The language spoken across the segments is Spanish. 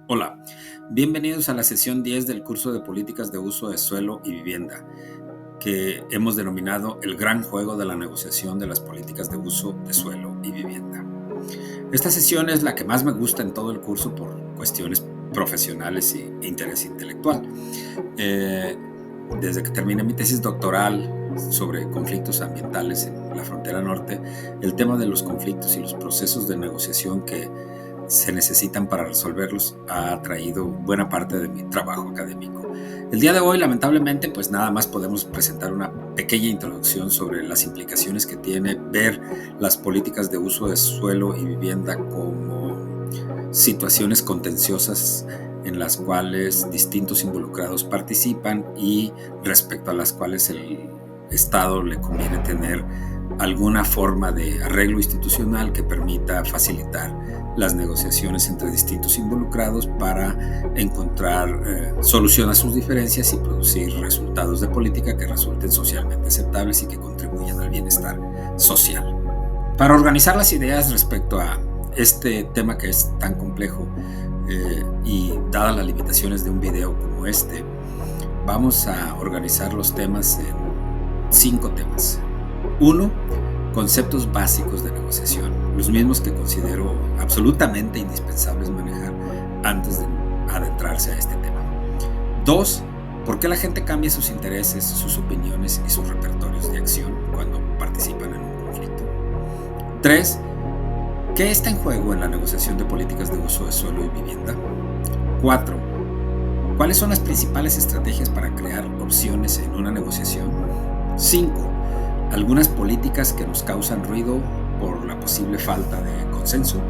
Hola, bienvenidos a la sesión 10 del curso de Políticas de Uso de Suelo y Vivienda, que hemos denominado el gran juego de la negociación de las políticas de uso de suelo y vivienda. Esta sesión es la que más me gusta en todo el curso por cuestiones profesionales e interés intelectual. Eh, Desde que terminé mi tesis doctoral sobre conflictos ambientales en la frontera norte, el tema de los conflictos y los procesos de negociación que se necesitan para resolverlos ha atraído buena parte de mi trabajo académico. El día de hoy, lamentablemente, pues nada más podemos presentar una pequeña introducción sobre las implicaciones que tiene ver las políticas de uso de suelo y vivienda como situaciones contenciosas en las cuales distintos involucrados participan y respecto a las cuales el Estado le conviene tener alguna forma de arreglo institucional que permita facilitar las negociaciones entre distintos involucrados para encontrar solución a sus diferencias y producir resultados de política que resulten socialmente aceptables y que contribuyan al bienestar social. Para organizar las ideas respecto a este tema que es tan complejo y dadas las limitaciones de un video como este, vamos a organizar los temas en 5 temas. 1. Conceptos básicos de negociación, los mismos que considero absolutamente indispensables manejar antes de adentrarse a este tema. 2. ¿Por qué la gente cambia sus intereses, sus opiniones y sus repertorios de acción cuando participan en un conflicto? 3. ¿Qué está en juego en la negociación de políticas de uso de suelo y vivienda? 4. ¿Cuáles son las principales estrategias para crear opciones en una negociación? 5. Algunas políticas que nos causan ruido por la posible falta de consenso.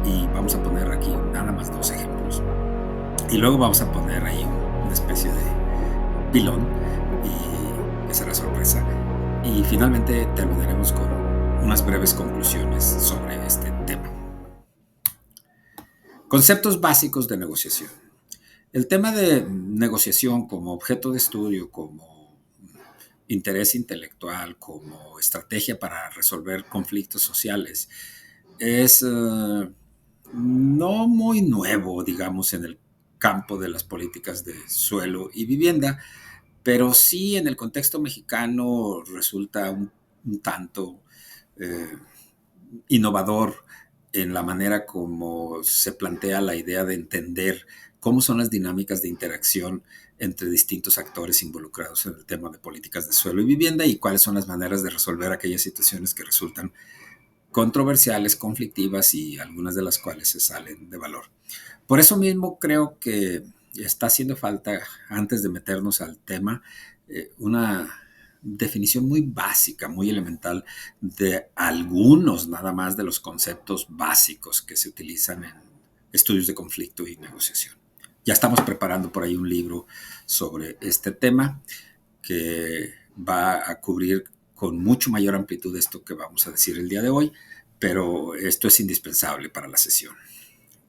Y vamos a poner aquí nada más 2 ejemplos. Y luego vamos a poner ahí una especie de pilón, y que será sorpresa. Y finalmente terminaremos con unas breves conclusiones sobre este tema. Conceptos básicos de negociación. El tema de negociación como objeto de estudio, como interés intelectual, como estrategia para resolver conflictos sociales, es no muy nuevo, digamos, en el campo de las políticas de suelo y vivienda, pero sí en el contexto mexicano resulta un tanto eh, innovador en la manera como se plantea la idea de entender cómo son las dinámicas de interacción entre distintos actores involucrados en el tema de políticas de suelo y vivienda y cuáles son las maneras de resolver aquellas situaciones que resultan controversiales, conflictivas y algunas de las cuales se salen de valor. Por eso mismo creo que está haciendo falta, antes de meternos al tema, una definición muy básica, muy elemental de algunos nada más de los conceptos básicos que se utilizan en estudios de conflicto y negociación. Ya estamos preparando por ahí un libro sobre este tema que va a cubrir con mucho mayor amplitud esto que vamos a decir el día de hoy, pero esto es indispensable para la sesión.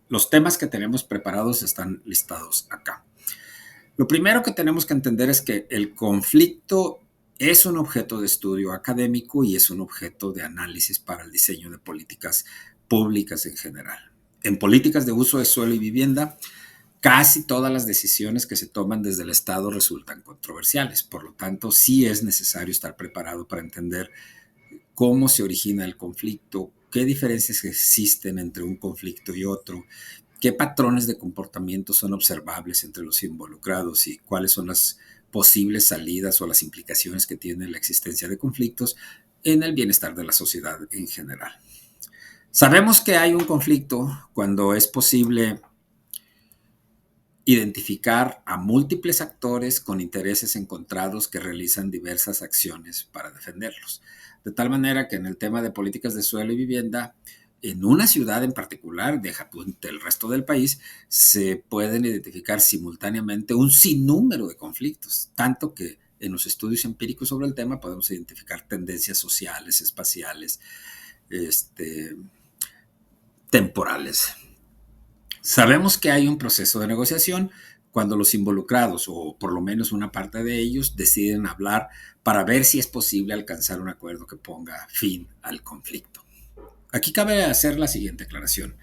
Los temas que tenemos preparados están listados acá. Lo primero que tenemos que entender es que el conflicto es un objeto de estudio académico y es un objeto de análisis para el diseño de políticas públicas en general. En políticas de uso de suelo y vivienda, casi todas las decisiones que se toman desde el Estado resultan controversiales. Por lo tanto, sí es necesario estar preparado para entender cómo se origina el conflicto, qué diferencias existen entre un conflicto y otro, qué patrones de comportamiento son observables entre los involucrados y cuáles son las posibles salidas o las implicaciones que tiene la existencia de conflictos en el bienestar de la sociedad en general. Sabemos que hay un conflicto cuando es posible identificar a múltiples actores con intereses encontrados que realizan diversas acciones para defenderlos. De tal manera que en el tema de políticas de suelo y vivienda, en una ciudad en particular, deja tú el resto del país, se pueden identificar simultáneamente un sinnúmero de conflictos, tanto que en los estudios empíricos sobre el tema podemos identificar tendencias sociales, espaciales, temporales. Sabemos que hay un proceso de negociación cuando los involucrados, o por lo menos una parte de ellos, deciden hablar para ver si es posible alcanzar un acuerdo que ponga fin al conflicto. Aquí cabe hacer la siguiente aclaración.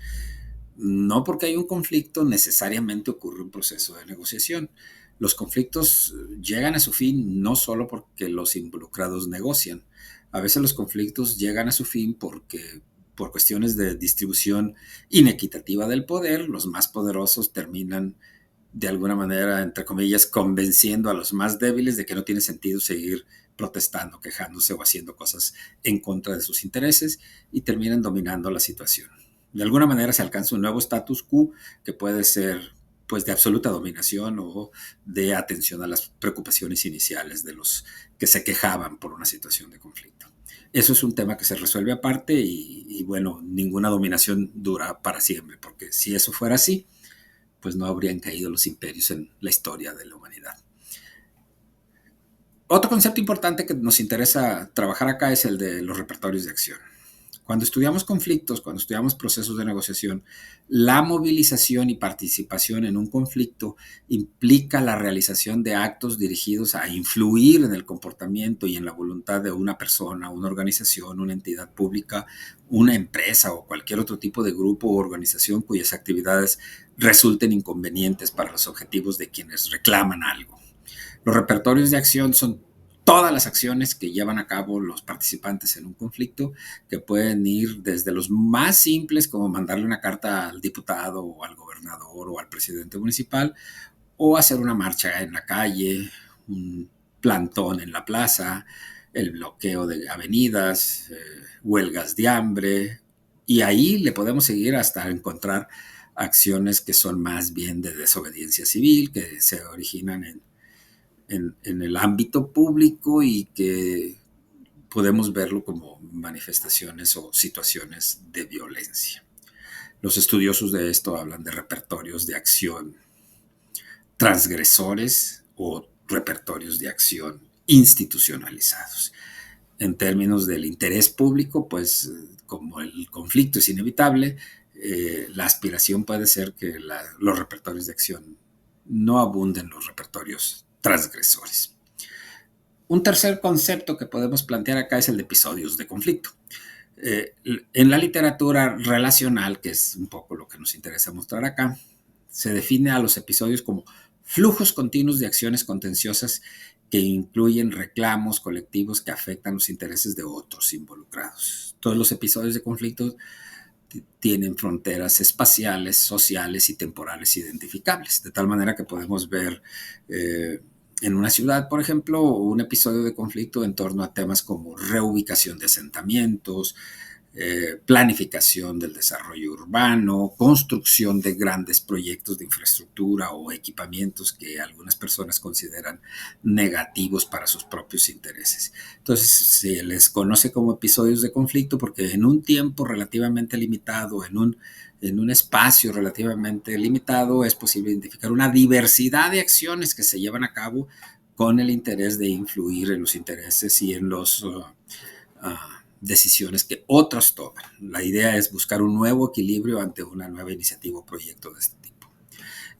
No porque hay un conflicto necesariamente ocurre un proceso de negociación. Los conflictos llegan a su fin no solo porque los involucrados negocian. A veces los conflictos llegan a su fin porque por cuestiones de distribución inequitativa del poder, los más poderosos terminan de alguna manera, entre comillas, convenciendo a los más débiles de que no tiene sentido seguir protestando, quejándose o haciendo cosas en contra de sus intereses y terminan dominando la situación. De alguna manera se alcanza un nuevo status quo que puede ser pues de absoluta dominación o de atención a las preocupaciones iniciales de los que se quejaban por una situación de conflicto. Eso es un tema que se resuelve aparte y bueno, ninguna dominación dura para siempre, porque si eso fuera así, pues no habrían caído los imperios en la historia de la humanidad. Otro concepto importante que nos interesa trabajar acá es el de los repertorios de acción. Cuando estudiamos conflictos, cuando estudiamos procesos de negociación, la movilización y participación en un conflicto implica la realización de actos dirigidos a influir en el comportamiento y en la voluntad de una persona, una organización, una entidad pública, una empresa o cualquier otro tipo de grupo o organización cuyas actividades resulten inconvenientes para los objetivos de quienes reclaman algo. Los repertorios de acción son todas las acciones que llevan a cabo los participantes en un conflicto, que pueden ir desde los más simples, como mandarle una carta al diputado o al gobernador o al presidente municipal, o hacer una marcha en la calle, un plantón en la plaza, el bloqueo de avenidas, huelgas de hambre, y ahí le podemos seguir hasta encontrar acciones que son más bien de desobediencia civil, que se originan en el ámbito público y que podemos verlo como manifestaciones o situaciones de violencia. Los estudiosos de esto hablan de repertorios de acción transgresores o repertorios de acción institucionalizados. En términos del interés público, pues como el conflicto es inevitable, la aspiración puede ser que los repertorios de acción no abunden los repertorios transgresores. Un tercer concepto que podemos plantear acá es el de episodios de conflicto. En la literatura relacional, que es un poco lo que nos interesa mostrar acá, se define a los episodios como flujos continuos de acciones contenciosas que incluyen reclamos colectivos que afectan los intereses de otros involucrados. Todos los episodios de conflicto tienen fronteras espaciales, sociales y temporales identificables, de tal manera que podemos ver en una ciudad, por ejemplo, un episodio de conflicto en torno a temas como reubicación de asentamientos, planificación del desarrollo urbano, construcción de grandes proyectos de infraestructura o equipamientos que algunas personas consideran negativos para sus propios intereses. Entonces, se les conoce como episodios de conflicto porque en un tiempo relativamente limitado, en un espacio relativamente limitado, es posible identificar una diversidad de acciones que se llevan a cabo con el interés de influir en los intereses y en los decisiones que otros toman. La idea es buscar un nuevo equilibrio ante una nueva iniciativa o proyecto de este tipo.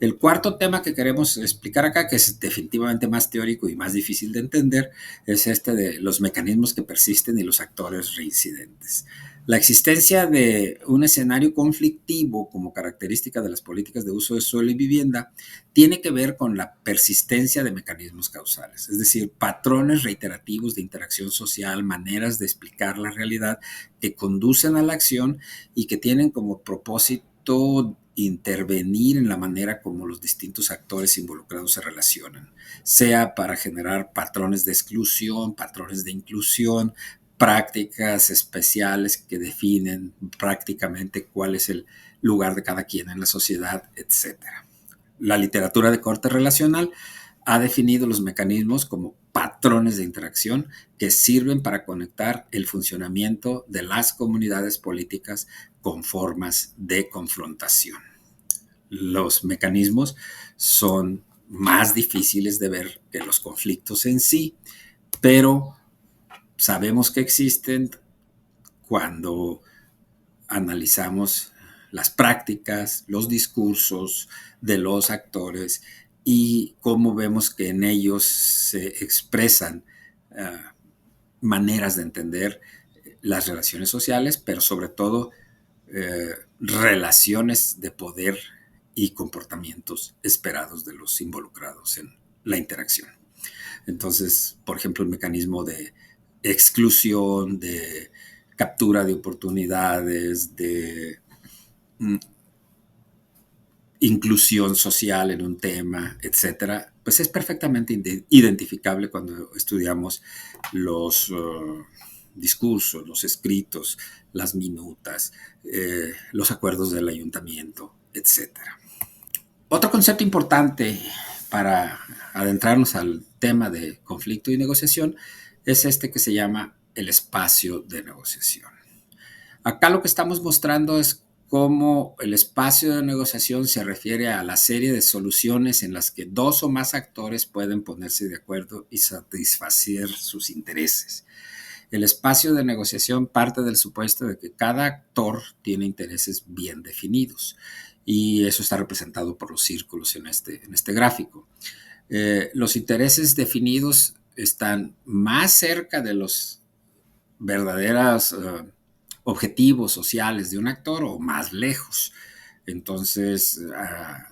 El cuarto tema que queremos explicar acá, que es definitivamente más teórico y más difícil de entender, es este de los mecanismos que persisten y los actores reincidentes. La existencia de un escenario conflictivo como característica de las políticas de uso de suelo y vivienda tiene que ver con la persistencia de mecanismos causales, es decir, patrones reiterativos de interacción social, maneras de explicar la realidad que conducen a la acción y que tienen como propósito intervenir en la manera como los distintos actores involucrados se relacionan, sea para generar patrones de exclusión, patrones de inclusión, prácticas especiales que definen prácticamente cuál es el lugar de cada quien en la sociedad, etcétera. La literatura de corte relacional ha definido los mecanismos como patrones de interacción que sirven para conectar el funcionamiento de las comunidades políticas con formas de confrontación. Los mecanismos son más difíciles de ver que los conflictos en sí, pero sabemos que existen cuando analizamos las prácticas, los discursos de los actores y cómo vemos que en ellos se expresan maneras de entender las relaciones sociales, pero sobre todo relaciones de poder y comportamientos esperados de los involucrados en la interacción. Entonces, por ejemplo, el mecanismo de exclusión, de captura de oportunidades, de inclusión social en un tema, etcétera, pues es perfectamente identificable cuando estudiamos los discursos, los escritos, las minutas, los acuerdos del ayuntamiento, etcétera. Otro concepto importante para adentrarnos al tema de conflicto y negociación es este que se llama el espacio de negociación. Acá lo que estamos mostrando es cómo el espacio de negociación se refiere a la serie de soluciones en las que dos o más actores pueden ponerse de acuerdo y satisfacer sus intereses. El espacio de negociación parte del supuesto de que cada actor tiene intereses bien definidos y eso está representado por los círculos en este gráfico. Los intereses definidos están más cerca de los verdaderos objetivos sociales de un actor o más lejos. Entonces,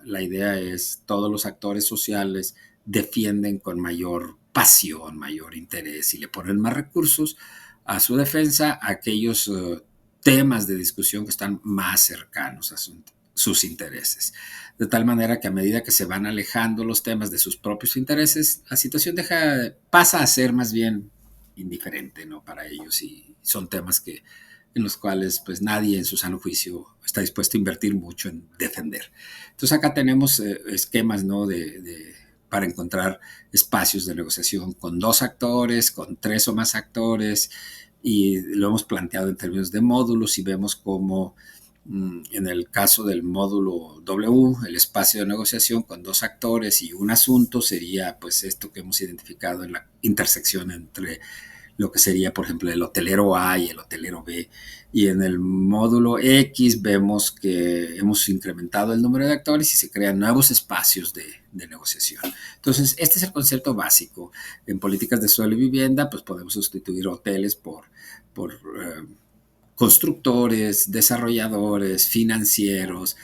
la idea es todos los actores sociales defienden con mayor pasión, mayor interés y le ponen más recursos a su defensa a aquellos temas de discusión que están más cercanos a sus intereses. De tal manera que a medida que se van alejando los temas de sus propios intereses, la situación pasa a ser más bien indiferente, ¿no? Para ellos, y son temas en los cuales pues nadie en su sano juicio está dispuesto a invertir mucho en defender. Entonces acá tenemos esquemas, ¿no? Para encontrar espacios de negociación con dos actores, con tres o más actores, y lo hemos planteado en términos de módulos y vemos cómo en el caso del módulo W, el espacio de negociación con dos actores y un asunto sería pues esto que hemos identificado en la intersección entre lo que sería, por ejemplo, el hotelero A y el hotelero B. Y en el módulo X vemos que hemos incrementado el número de actores y se crean nuevos espacios de negociación. Entonces, este es el concepto básico. En políticas de suelo y vivienda, pues podemos sustituir hoteles por constructores, desarrolladores, financieros,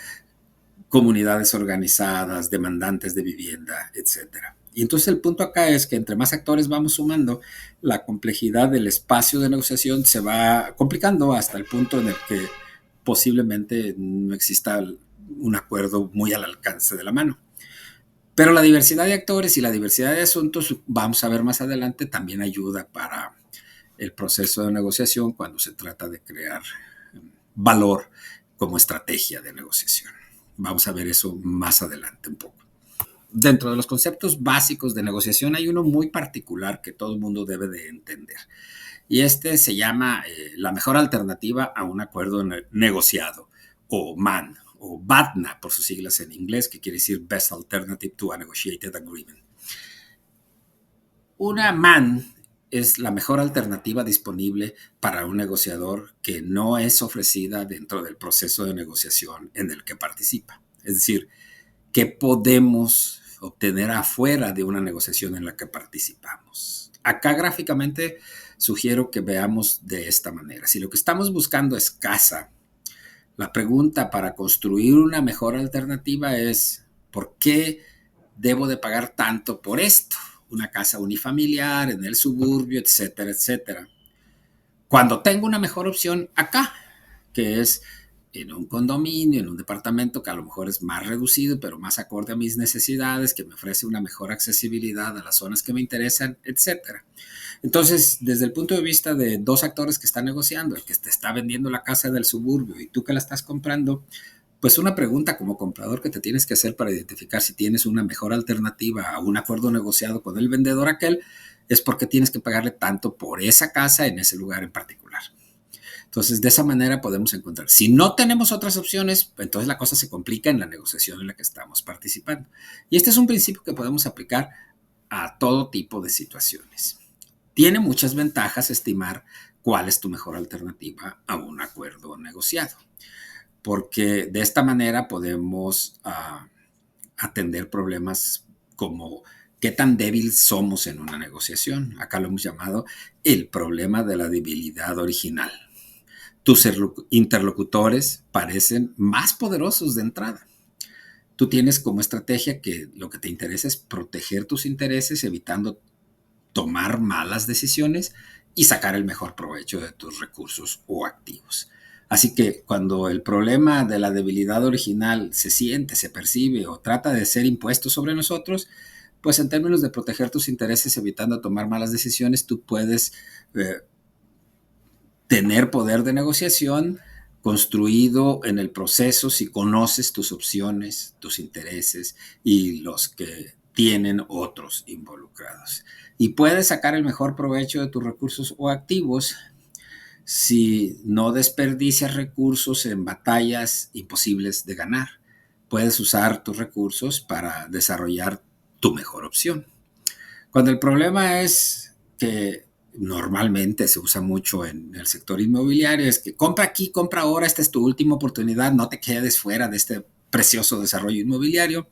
comunidades organizadas, demandantes de vivienda, etcétera. Y entonces el punto acá es que entre más actores vamos sumando, la complejidad del espacio de negociación se va complicando hasta el punto en el que posiblemente no exista un acuerdo muy al alcance de la mano. Pero la diversidad de actores y la diversidad de asuntos, vamos a ver más adelante, también ayuda para el proceso de negociación cuando se trata de crear valor como estrategia de negociación. Vamos a ver eso más adelante un poco. Dentro de los conceptos básicos de negociación hay uno muy particular que todo el mundo debe de entender. Y este se llama la mejor alternativa a un acuerdo negociado, o MAN, o BATNA por sus siglas en inglés, que quiere decir Best Alternative to a Negotiated Agreement. Una MAN es la mejor alternativa disponible para un negociador que no es ofrecida dentro del proceso de negociación en el que participa. Es decir, ¿qué podemos obtener afuera de una negociación en la que participamos? Acá gráficamente sugiero que veamos de esta manera. Si lo que estamos buscando es casa, la pregunta para construir una mejor alternativa es ¿por qué debo de pagar tanto por esto? Una casa unifamiliar en el suburbio, etcétera, etcétera. Cuando tengo una mejor opción acá, que es en un condominio, en un departamento que a lo mejor es más reducido, pero más acorde a mis necesidades, que me ofrece una mejor accesibilidad a las zonas que me interesan, etcétera. Entonces, desde el punto de vista de dos actores que están negociando, el que te está vendiendo la casa del suburbio y tú que la estás comprando, pues una pregunta como comprador que te tienes que hacer para identificar si tienes una mejor alternativa a un acuerdo negociado con el vendedor aquel, es porque tienes que pagarle tanto por esa casa en ese lugar en particular. Entonces, de esa manera podemos encontrar. Si no tenemos otras opciones, entonces la cosa se complica en la negociación en la que estamos participando. Y este es un principio que podemos aplicar a todo tipo de situaciones. Tiene muchas ventajas estimar cuál es tu mejor alternativa a un acuerdo negociado, porque de esta manera podemos atender problemas como qué tan débil somos en una negociación. Acá lo hemos llamado el problema de la debilidad original. tus interlocutores parecen más poderosos de entrada. Tú tienes como estrategia que lo que te interesa es proteger tus intereses, evitando tomar malas decisiones y sacar el mejor provecho de tus recursos o activos. Así que cuando el problema de la debilidad original se siente, se percibe o trata de ser impuesto sobre nosotros, pues en términos de proteger tus intereses evitando tomar malas decisiones, tú puedes tener poder de negociación construido en el proceso si conoces tus opciones, tus intereses y los que tienen otros involucrados. Y puedes sacar el mejor provecho de tus recursos o activos si no desperdicias recursos en batallas imposibles de ganar. Puedes usar tus recursos para desarrollar tu mejor opción. Cuando el problema es que normalmente se usa mucho en el sector inmobiliario, es que compra aquí, compra ahora, esta es tu última oportunidad, no te quedes fuera de este precioso desarrollo inmobiliario.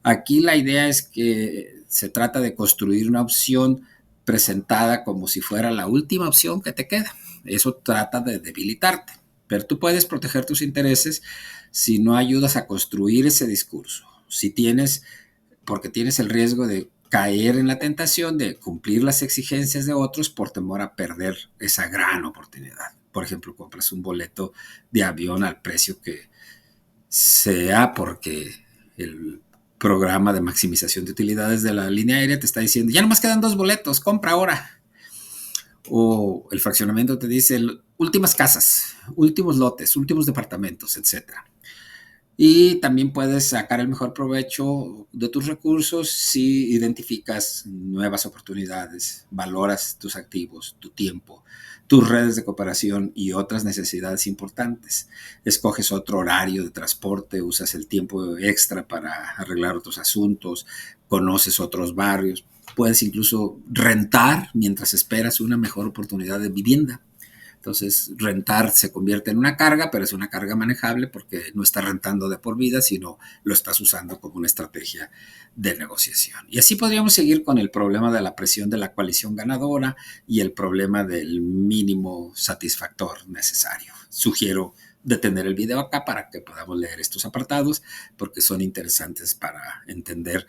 Aquí la idea es que se trata de construir una opción presentada como si fuera la última opción que te queda. Eso trata de debilitarte, pero tú puedes proteger tus intereses si no ayudas a construir ese discurso. Si tienes, porque tienes el riesgo de caer en la tentación de cumplir las exigencias de otros por temor a perder esa gran oportunidad. Por ejemplo, compras un boleto de avión al precio que sea porque el programa de maximización de utilidades de la línea aérea te está diciendo, ya nomás quedan 2 boletos, compra ahora. O el fraccionamiento te dice, últimas casas, últimos lotes, últimos departamentos, etcétera. Y también puedes sacar el mejor provecho de tus recursos si identificas nuevas oportunidades, valoras tus activos, tu tiempo, tus redes de cooperación y otras necesidades importantes. Escoges otro horario de transporte, usas el tiempo extra para arreglar otros asuntos, conoces otros barrios, puedes incluso rentar mientras esperas una mejor oportunidad de vivienda. Entonces, rentar se convierte en una carga, pero es una carga manejable porque no estás rentando de por vida, sino lo estás usando como una estrategia de negociación. Y así podríamos seguir con el problema de la presión de la coalición ganadora y el problema del mínimo satisfactor necesario. Sugiero detener el video acá para que podamos leer estos apartados porque son interesantes para entender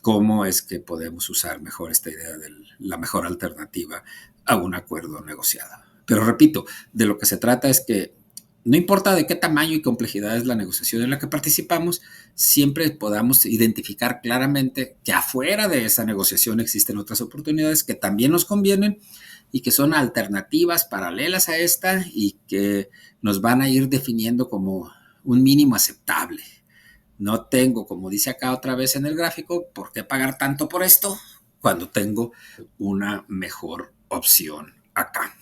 cómo es que podemos usar mejor esta idea de la mejor alternativa a un acuerdo negociado. Pero repito, de lo que se trata es que no importa de qué tamaño y complejidad es la negociación en la que participamos, siempre podamos identificar claramente que afuera de esa negociación existen otras oportunidades que también nos convienen y que son alternativas paralelas a esta y que nos van a ir definiendo como un mínimo aceptable. No tengo, como dice acá otra vez en el gráfico, por qué pagar tanto por esto cuando tengo una mejor opción acá.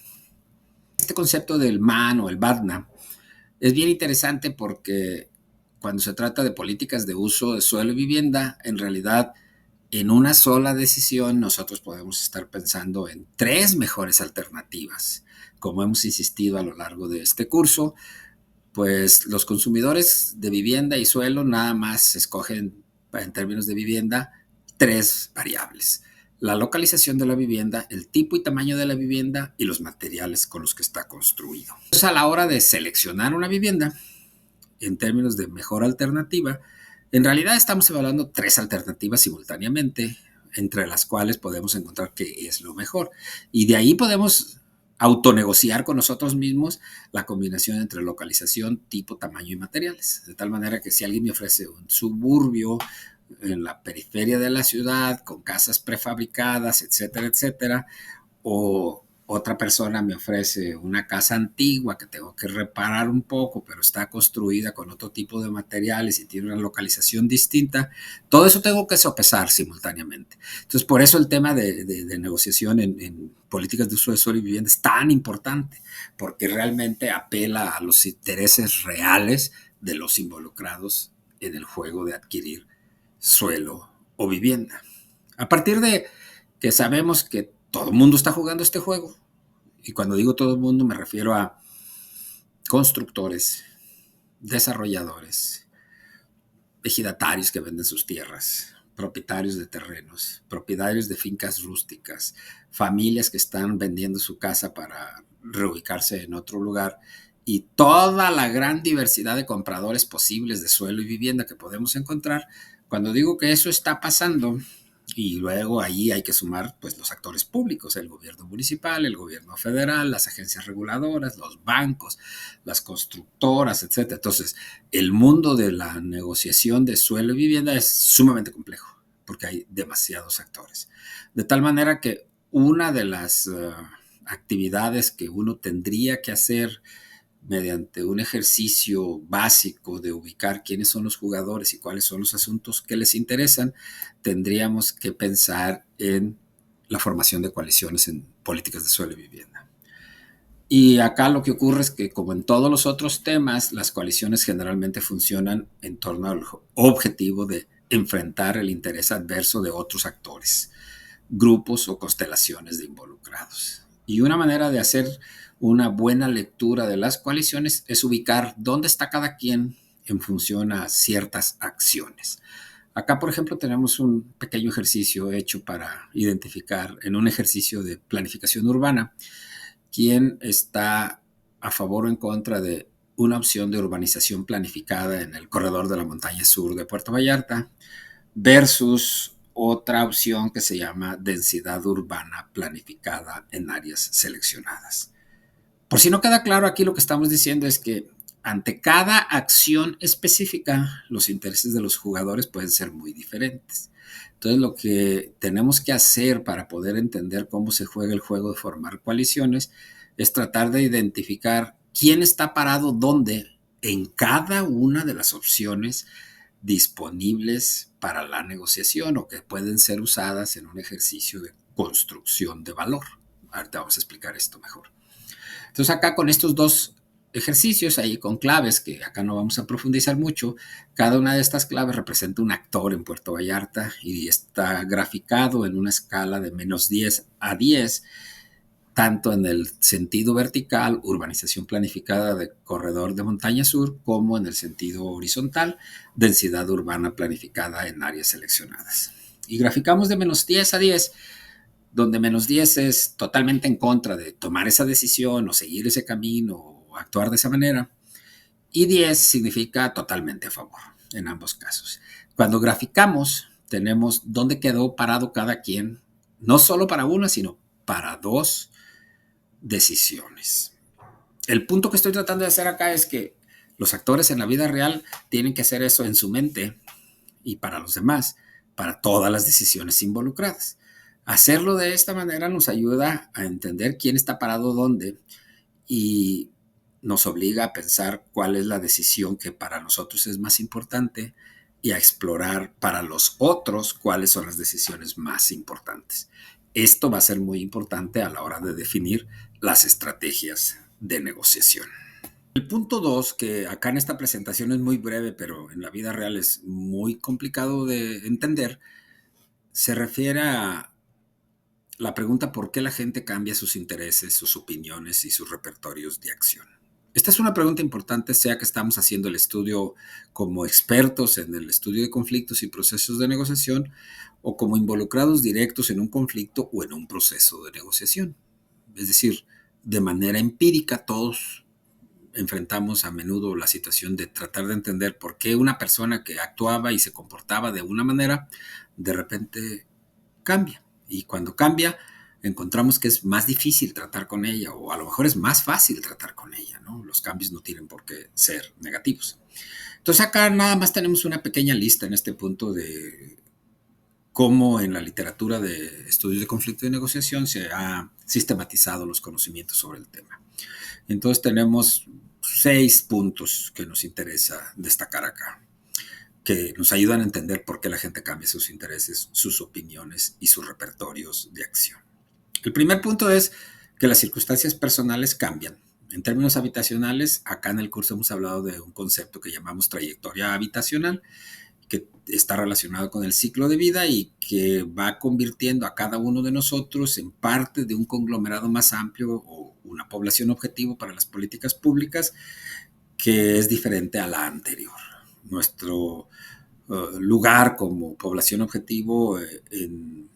Este concepto del MAN o el BADNA es bien interesante porque cuando se trata de políticas de uso de suelo y vivienda, en realidad en una sola decisión nosotros podemos estar pensando en 3 mejores alternativas. Como hemos insistido a lo largo de este curso, pues los consumidores de vivienda y suelo nada más escogen en términos de vivienda 3 variables: la localización de la vivienda, el tipo y tamaño de la vivienda y los materiales con los que está construido. Entonces, a la hora de seleccionar una vivienda, en términos de mejor alternativa, en realidad estamos evaluando 3 alternativas simultáneamente, entre las cuales podemos encontrar qué es lo mejor. Y de ahí podemos autonegociar con nosotros mismos la combinación entre localización, tipo, tamaño y materiales. De tal manera que si alguien me ofrece un suburbio en la periferia de la ciudad, con casas prefabricadas, etcétera, etcétera, o otra persona me ofrece una casa antigua que tengo que reparar un poco, pero está construida con otro tipo de materiales y tiene una localización distinta, todo eso tengo que sopesar simultáneamente. Entonces, por eso el tema de negociación en políticas de uso de suelo y vivienda es tan importante, porque realmente apela a los intereses reales de los involucrados en el juego de adquirir suelo o vivienda. A partir de que sabemos que todo el mundo está jugando este juego, y cuando digo todo el mundo me refiero a constructores, desarrolladores, ejidatarios que venden sus tierras, propietarios de terrenos, propietarios de fincas rústicas, familias que están vendiendo su casa para reubicarse en otro lugar y toda la gran diversidad de compradores posibles de suelo y vivienda que podemos encontrar, cuando digo que eso está pasando, y luego ahí hay que sumar pues los actores públicos, el gobierno municipal, el gobierno federal, las agencias reguladoras, los bancos, las constructoras, etcétera. Entonces, el mundo de la negociación de suelo y vivienda es sumamente complejo porque hay demasiados actores. De tal manera que una de las actividades que uno tendría que hacer mediante un ejercicio básico de ubicar quiénes son los jugadores y cuáles son los asuntos que les interesan, tendríamos que pensar en la formación de coaliciones en políticas de suelo y vivienda. Y acá lo que ocurre es que, como en todos los otros temas, las coaliciones generalmente funcionan en torno al objetivo de enfrentar el interés adverso de otros actores, grupos o constelaciones de involucrados. Y una manera de hacer una buena lectura de las coaliciones es ubicar dónde está cada quien en función a ciertas acciones. Acá, por ejemplo, tenemos un pequeño ejercicio hecho para identificar, en un ejercicio de planificación urbana, quién está a favor o en contra de una opción de urbanización planificada en el corredor de la montaña sur de Puerto Vallarta versus otra opción que se llama densidad urbana planificada en áreas seleccionadas. Por si no queda claro, aquí lo que estamos diciendo es que ante cada acción específica, los intereses de los jugadores pueden ser muy diferentes. Entonces, lo que tenemos que hacer para poder entender cómo se juega el juego de formar coaliciones es tratar de identificar quién está parado dónde en cada una de las opciones disponibles para la negociación o que pueden ser usadas en un ejercicio de construcción de valor. Ahorita vamos a explicar esto mejor. Entonces acá con estos dos ejercicios, ahí con claves, que acá no vamos a profundizar mucho, cada una de estas claves representa un actor en Puerto Vallarta y está graficado en una escala de -10 a 10, tanto en el sentido vertical, urbanización planificada de corredor de montaña sur, como en el sentido horizontal, densidad urbana planificada en áreas seleccionadas. Y graficamos de -10 a 10, donde -10 es totalmente en contra de tomar esa decisión o seguir ese camino o actuar de esa manera, y 10 significa totalmente a favor en ambos casos. Cuando graficamos, tenemos dónde quedó parado cada quien, no solo para una, sino para dos decisiones. El punto que estoy tratando de hacer acá es que los actores en la vida real tienen que hacer eso en su mente y para los demás, para todas las decisiones involucradas. Hacerlo de esta manera nos ayuda a entender quién está parado dónde y nos obliga a pensar cuál es la decisión que para nosotros es más importante y a explorar para los otros cuáles son las decisiones más importantes. Esto va a ser muy importante a la hora de definir las estrategias de negociación. El punto 2, que acá en esta presentación es muy breve, pero en la vida real es muy complicado de entender, se refiere a la pregunta por qué la gente cambia sus intereses, sus opiniones y sus repertorios de acción. Esta es una pregunta importante, sea que estamos haciendo el estudio como expertos en el estudio de conflictos y procesos de negociación o como involucrados directos en un conflicto o en un proceso de negociación. Es decir, de manera empírica todos enfrentamos a menudo la situación de tratar de entender por qué una persona que actuaba y se comportaba de una manera de repente cambia. Y cuando cambia, encontramos que es más difícil tratar con ella o a lo mejor es más fácil tratar con ella, ¿no? Los cambios no tienen por qué ser negativos. Entonces acá nada más tenemos una pequeña lista en este punto de cómo en la literatura de estudios de conflicto y negociación se ha sistematizado los conocimientos sobre el tema. Entonces tenemos 6 puntos que nos interesa destacar acá, que nos ayudan a entender por qué la gente cambia sus intereses, sus opiniones y sus repertorios de acción. El primer punto es que las circunstancias personales cambian. En términos habitacionales, acá en el curso hemos hablado de un concepto que llamamos trayectoria habitacional, que está relacionado con el ciclo de vida y que va convirtiendo a cada uno de nosotros en parte de un conglomerado más amplio o una población objetivo para las políticas públicas que es diferente a la anterior. Nuestro lugar como población objetivo en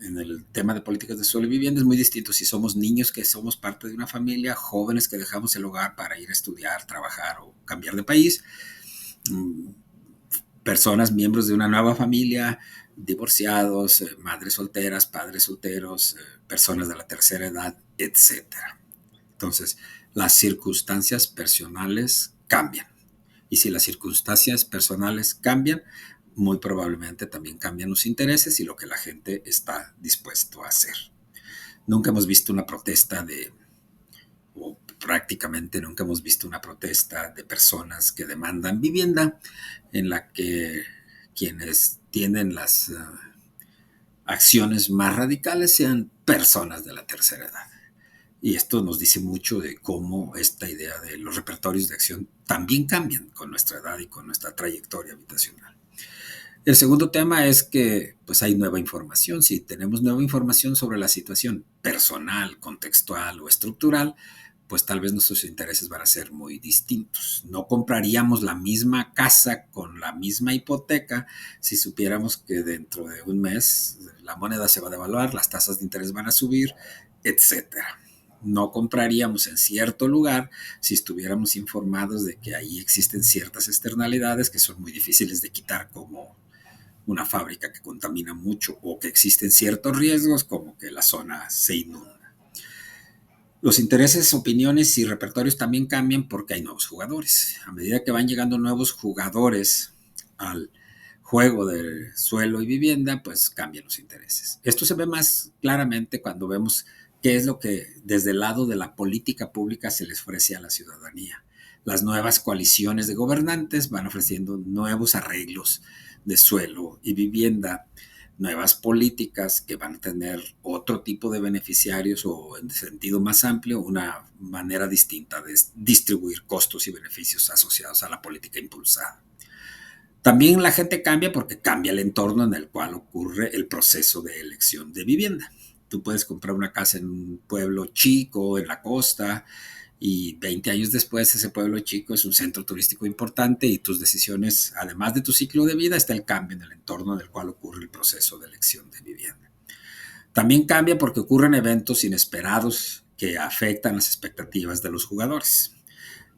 en el tema de políticas de suelo y vivienda es muy distinto si somos niños que somos parte de una familia, jóvenes que dejamos el hogar para ir a estudiar, trabajar o cambiar de país, personas, miembros de una nueva familia, divorciados, madres solteras, padres solteros, personas de la tercera edad, etcétera. Entonces, las circunstancias personales cambian. Y si las circunstancias personales cambian, muy probablemente también cambian los intereses y lo que la gente está dispuesto a hacer. Nunca hemos visto una protesta o prácticamente nunca hemos visto una protesta de personas que demandan vivienda en la que quienes tienen las acciones más radicales sean personas de la tercera edad. Y esto nos dice mucho de cómo esta idea de los repertorios de acción también cambian con nuestra edad y con nuestra trayectoria habitacional. El segundo tema es que pues hay nueva información. Si tenemos nueva información sobre la situación personal, contextual o estructural, pues tal vez nuestros intereses van a ser muy distintos. No compraríamos la misma casa con la misma hipoteca si supiéramos que dentro de un mes la moneda se va a devaluar, las tasas de interés van a subir, etcétera. No compraríamos en cierto lugar si estuviéramos informados de que ahí existen ciertas externalidades que son muy difíciles de quitar, como una fábrica que contamina mucho o que existen ciertos riesgos como que la zona se inunda. Los intereses, opiniones y repertorios también cambian porque hay nuevos jugadores. A medida que van llegando nuevos jugadores al juego de suelo y vivienda, pues cambian los intereses. Esto se ve más claramente cuando vemos qué es lo que desde el lado de la política pública se les ofrece a la ciudadanía. Las nuevas coaliciones de gobernantes van ofreciendo nuevos arreglos de suelo y vivienda, nuevas políticas que van a tener otro tipo de beneficiarios o en sentido más amplio una manera distinta de distribuir costos y beneficios asociados a la política impulsada. También la gente cambia porque cambia el entorno en el cual ocurre el proceso de elección de vivienda. Tú puedes comprar una casa en un pueblo chico, en la costa, y 20 años después ese pueblo chico es un centro turístico importante y tus decisiones, además de tu ciclo de vida, está el cambio en el entorno en el cual ocurre el proceso de elección de vivienda. También cambia porque ocurren eventos inesperados que afectan las expectativas de los jugadores.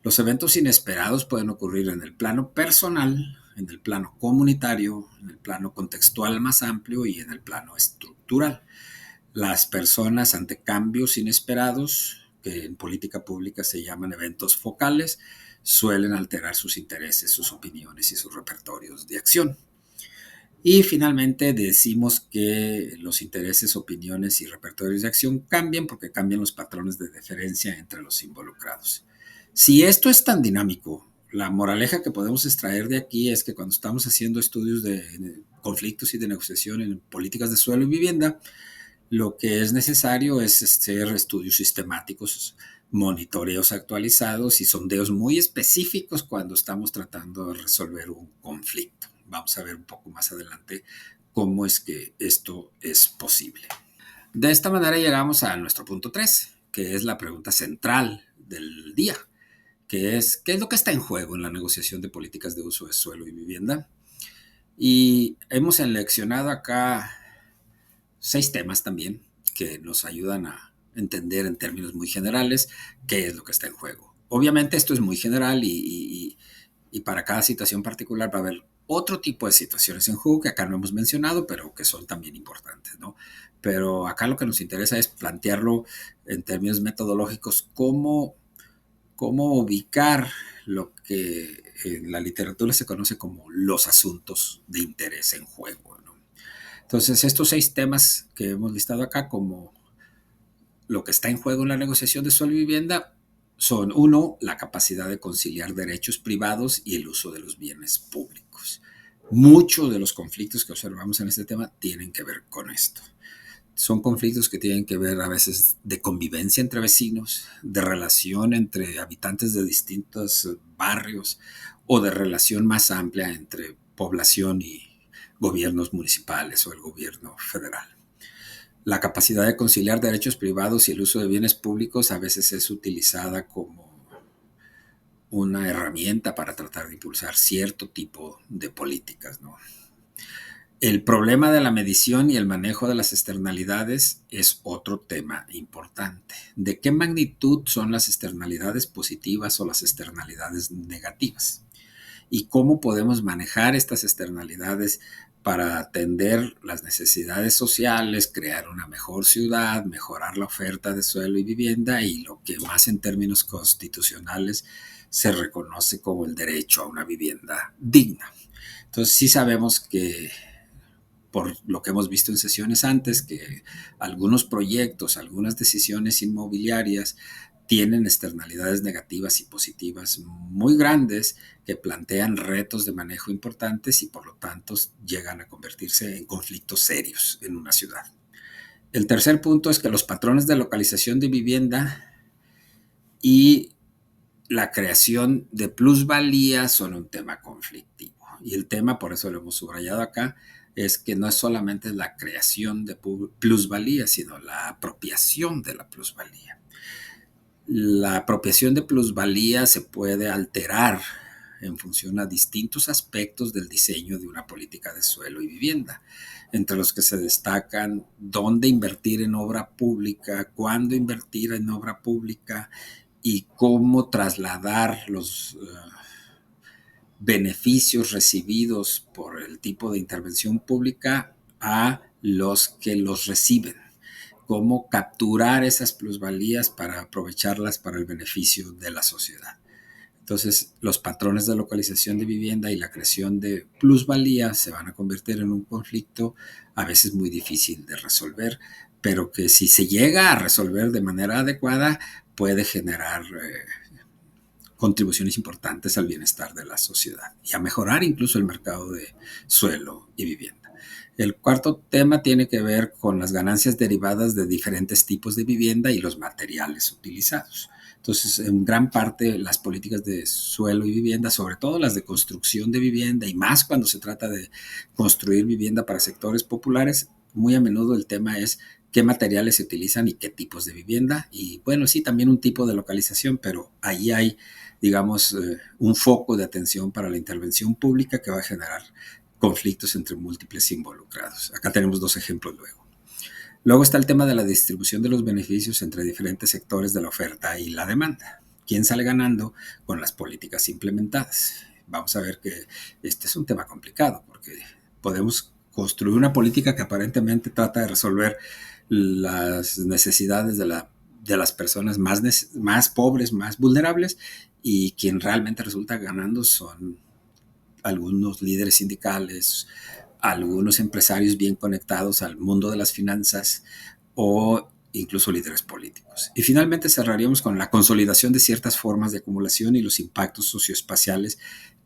Los eventos inesperados pueden ocurrir en el plano personal, en el plano comunitario, en el plano contextual más amplio y en el plano estructural. Las personas ante cambios inesperados, que en política pública se llaman eventos focales, suelen alterar sus intereses, sus opiniones y sus repertorios de acción. Y finalmente decimos que los intereses, opiniones y repertorios de acción cambian porque cambian los patrones de deferencia entre los involucrados. Si esto es tan dinámico, la moraleja que podemos extraer de aquí es que cuando estamos haciendo estudios de conflictos y de negociación en políticas de suelo y vivienda, lo que es necesario es hacer estudios sistemáticos, monitoreos actualizados y sondeos muy específicos cuando estamos tratando de resolver un conflicto. Vamos a ver un poco más adelante cómo es que esto es posible. De esta manera llegamos a nuestro punto 3, que es la pregunta central del día, que es ¿qué es lo que está en juego en la negociación de políticas de uso de suelo y vivienda? Y hemos seleccionado acá 6 temas también que nos ayudan a entender en términos muy generales qué es lo que está en juego. Obviamente esto es muy general y para cada situación particular va a haber otro tipo de situaciones en juego que acá no hemos mencionado, pero que son también importantes, ¿no? Pero acá lo que nos interesa es plantearlo en términos metodológicos, cómo ubicar lo que en la literatura se conoce como los asuntos de interés en juego, ¿no? Entonces, estos 6 temas que hemos listado acá como lo que está en juego en la negociación de suelo y vivienda son, uno, la capacidad de conciliar derechos privados y el uso de los bienes públicos. Muchos de los conflictos que observamos en este tema tienen que ver con esto. Son conflictos que tienen que ver a veces de convivencia entre vecinos, de relación entre habitantes de distintos barrios o de relación más amplia entre población y gobiernos municipales o el gobierno federal. La capacidad de conciliar derechos privados y el uso de bienes públicos a veces es utilizada como una herramienta para tratar de impulsar cierto tipo de políticas, ¿no? El problema de la medición y el manejo de las externalidades es otro tema importante. ¿De qué magnitud son las externalidades positivas o las externalidades negativas? ¿Y cómo podemos manejar estas externalidades para atender las necesidades sociales, crear una mejor ciudad, mejorar la oferta de suelo y vivienda y lo que más en términos constitucionales se reconoce como el derecho a una vivienda digna? Entonces sí sabemos que, por lo que hemos visto en sesiones antes, que algunos proyectos, algunas decisiones inmobiliarias tienen externalidades negativas y positivas muy grandes que plantean retos de manejo importantes y por lo tanto llegan a convertirse en conflictos serios en una ciudad. El tercer punto es que los patrones de localización de vivienda y la creación de plusvalía son un tema conflictivo. Y el tema, por eso lo hemos subrayado acá, es que no es solamente la creación de plusvalía, sino la apropiación de la plusvalía. La apropiación de plusvalía se puede alterar en función a distintos aspectos del diseño de una política de suelo y vivienda, entre los que se destacan dónde invertir en obra pública, cuándo invertir en obra pública y cómo trasladar los beneficios recibidos por el tipo de intervención pública a los que los reciben, cómo capturar esas plusvalías para aprovecharlas para el beneficio de la sociedad. Entonces, los patrones de localización de vivienda y la creación de plusvalía se van a convertir en un conflicto a veces muy difícil de resolver, pero que si se llega a resolver de manera adecuada puede generar contribuciones importantes al bienestar de la sociedad y a mejorar incluso el mercado de suelo y vivienda. El cuarto tema tiene que ver con las ganancias derivadas de diferentes tipos de vivienda y los materiales utilizados. Entonces, en gran parte las políticas de suelo y vivienda, sobre todo las de construcción de vivienda y más cuando se trata de construir vivienda para sectores populares, muy a menudo el tema es qué materiales se utilizan y qué tipos de vivienda. Y bueno, sí, también un tipo de localización, pero ahí hay, digamos, un foco de atención para la intervención pública que va a generar conflictos entre múltiples involucrados. Acá tenemos dos ejemplos luego. Luego está el tema de la distribución de los beneficios entre diferentes sectores de la oferta y la demanda. ¿Quién sale ganando con las políticas implementadas? Vamos a ver que este es un tema complicado porque podemos construir una política que aparentemente trata de resolver las necesidades de las personas más pobres, más vulnerables, y quien realmente resulta ganando son algunos líderes sindicales, algunos empresarios bien conectados al mundo de las finanzas o incluso líderes políticos. Y finalmente cerraríamos con la consolidación de ciertas formas de acumulación y los impactos socioespaciales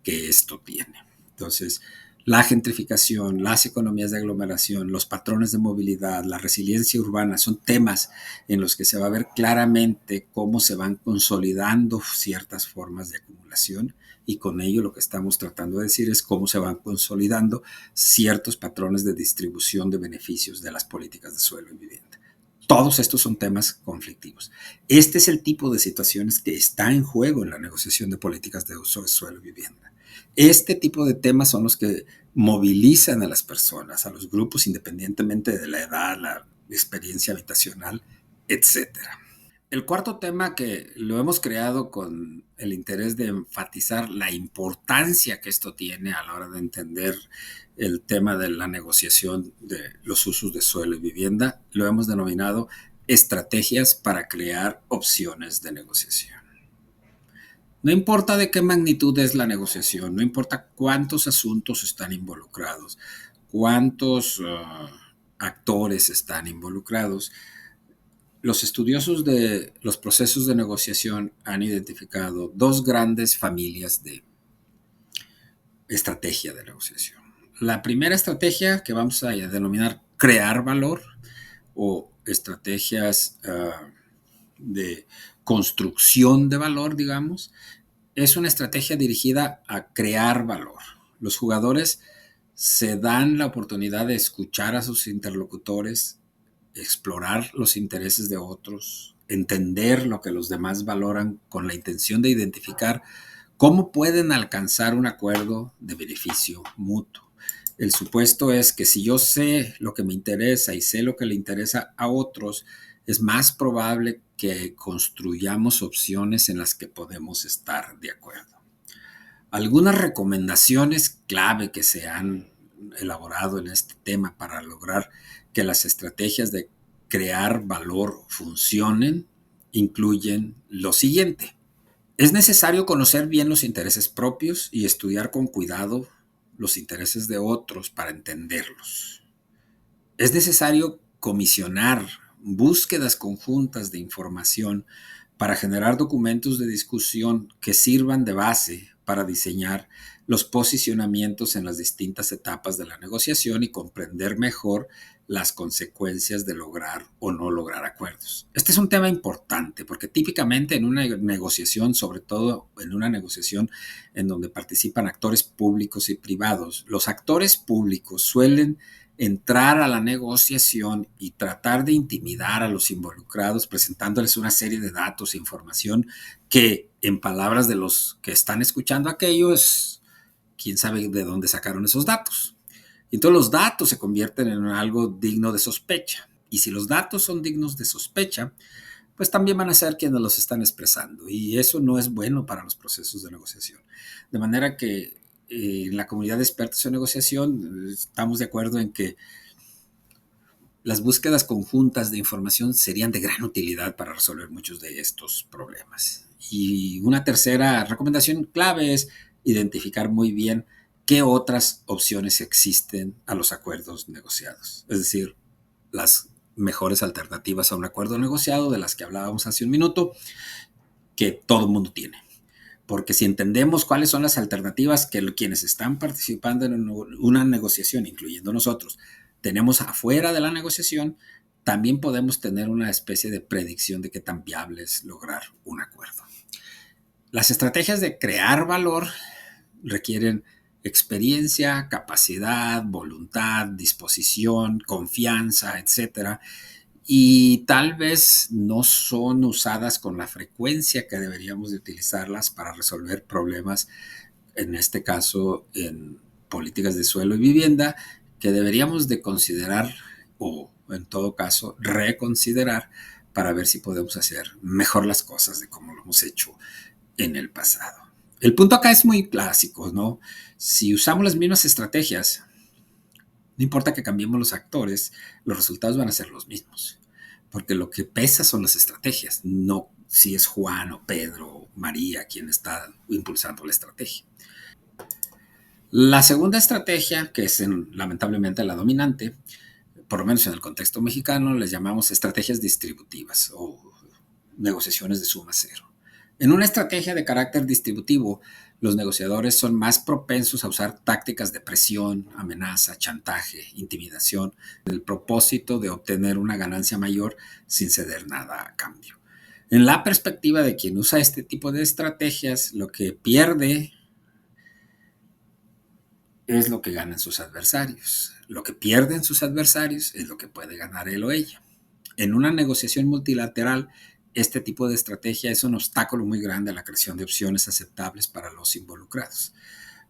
que esto tiene. Entonces, la gentrificación, las economías de aglomeración, los patrones de movilidad, la resiliencia urbana son temas en los que se va a ver claramente cómo se van consolidando ciertas formas de acumulación y con ello lo que estamos tratando de decir es cómo se van consolidando ciertos patrones de distribución de beneficios de las políticas de suelo y vivienda. Todos estos son temas conflictivos. Este es el tipo de situaciones que está en juego en la negociación de políticas de uso de suelo y vivienda. Este tipo de temas son los que movilizan a las personas, a los grupos, independientemente de la edad, la experiencia habitacional, etcétera. El cuarto tema que lo hemos creado con el interés de enfatizar la importancia que esto tiene a la hora de entender el tema de la negociación de los usos de suelo y vivienda, lo hemos denominado estrategias para crear opciones de negociación. No importa de qué magnitud es la negociación, no importa cuántos asuntos están involucrados, cuántos actores están involucrados, los estudiosos de los procesos de negociación han identificado dos grandes familias de estrategia de negociación. La primera estrategia, que vamos a denominar crear valor, o estrategias de construcción de valor, digamos, es una estrategia dirigida a crear valor. Los jugadores se dan la oportunidad de escuchar a sus interlocutores, explorar los intereses de otros, entender lo que los demás valoran con la intención de identificar cómo pueden alcanzar un acuerdo de beneficio mutuo. El supuesto es que si yo sé lo que me interesa y sé lo que le interesa a otros, es más probable que construyamos opciones en las que podemos estar de acuerdo. Algunas recomendaciones clave que se han elaborado en este tema para lograr que las estrategias de crear valor funcionen incluyen lo siguiente. Es necesario conocer bien los intereses propios y estudiar con cuidado los intereses de otros para entenderlos. Es necesario comisionar búsquedas conjuntas de información para generar documentos de discusión que sirvan de base para diseñar los posicionamientos en las distintas etapas de la negociación y comprender mejor las consecuencias de lograr o no lograr acuerdos. Este es un tema importante porque típicamente en una negociación, sobre todo en una negociación en donde participan actores públicos y privados, los actores públicos suelen entrar a la negociación y tratar de intimidar a los involucrados presentándoles una serie de datos e información que, en palabras de los que están escuchando aquello, es quién sabe de dónde sacaron esos datos. Y todos los datos se convierten en algo digno de sospecha. Y si los datos son dignos de sospecha, pues también van a ser quienes los están expresando. Y eso no es bueno para los procesos de negociación. De manera que en la comunidad de expertos en negociación estamos de acuerdo en que las búsquedas conjuntas de información serían de gran utilidad para resolver muchos de estos problemas. Y una tercera recomendación clave es identificar muy bien qué otras opciones existen a los acuerdos negociados. Es decir, las mejores alternativas a un acuerdo negociado de las que hablábamos hace un minuto, que todo el mundo tiene. Porque si entendemos cuáles son las alternativas que quienes están participando en una negociación, incluyendo nosotros, tenemos afuera de la negociación, también podemos tener una especie de predicción de qué tan viable es lograr un acuerdo. Las estrategias de crear valor requieren experiencia, capacidad, voluntad, disposición, confianza, etcétera, y tal vez no son usadas con la frecuencia que deberíamos de utilizarlas para resolver problemas, en este caso en políticas de suelo y vivienda, que deberíamos de considerar o en todo caso reconsiderar para ver si podemos hacer mejor las cosas de como lo hemos hecho en el pasado. El punto acá es muy clásico, ¿no? Si usamos las mismas estrategias, no importa que cambiemos los actores, los resultados van a ser los mismos. Porque lo que pesa son las estrategias, no si es Juan o Pedro o María quien está impulsando la estrategia. La segunda estrategia, que es lamentablemente la dominante, por lo menos en el contexto mexicano, les llamamos estrategias distributivas o negociaciones de suma cero. En una estrategia de carácter distributivo, los negociadores son más propensos a usar tácticas de presión, amenaza, chantaje, intimidación, con el propósito de obtener una ganancia mayor sin ceder nada a cambio. En la perspectiva de quien usa este tipo de estrategias, lo que pierde es lo que ganan sus adversarios. Lo que pierden sus adversarios es lo que puede ganar él o ella. En una negociación multilateral, este tipo de estrategia es un obstáculo muy grande a la creación de opciones aceptables para los involucrados.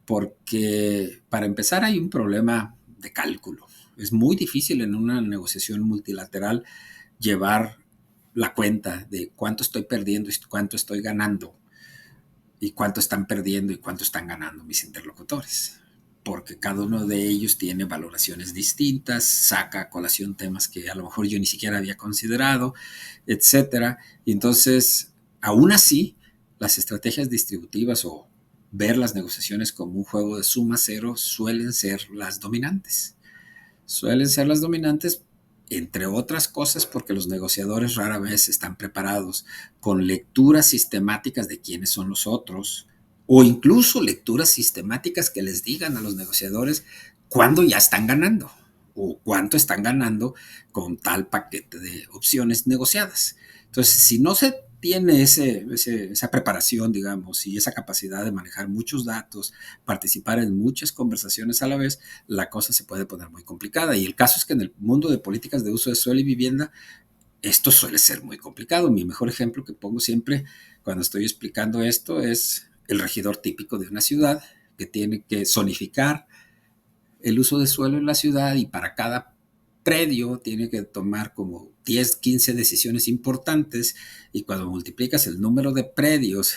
Porque, para empezar, hay un problema de cálculo. Es muy difícil en una negociación multilateral llevar la cuenta de cuánto estoy perdiendo y cuánto estoy ganando, y cuánto están perdiendo y cuánto están ganando mis interlocutores. Porque cada uno de ellos tiene valoraciones distintas, saca a colación temas que a lo mejor yo ni siquiera había considerado, etcétera. Y entonces, aún así, las estrategias distributivas o ver las negociaciones como un juego de suma cero suelen ser las dominantes. Suelen ser las dominantes, entre otras cosas, porque los negociadores rara vez están preparados con lecturas sistemáticas de quiénes son los otros, o incluso lecturas sistemáticas que les digan a los negociadores cuándo ya están ganando o cuánto están ganando con tal paquete de opciones negociadas. Entonces, si no se tiene esa preparación, digamos, y esa capacidad de manejar muchos datos, participar en muchas conversaciones a la vez, la cosa se puede poner muy complicada. Y el caso es que en el mundo de políticas de uso de suelo y vivienda, esto suele ser muy complicado. Mi mejor ejemplo que pongo siempre cuando estoy explicando esto es el regidor típico de una ciudad que tiene que zonificar el uso de suelo en la ciudad y para cada predio tiene que tomar como 10, 15 decisiones importantes y cuando multiplicas el número de predios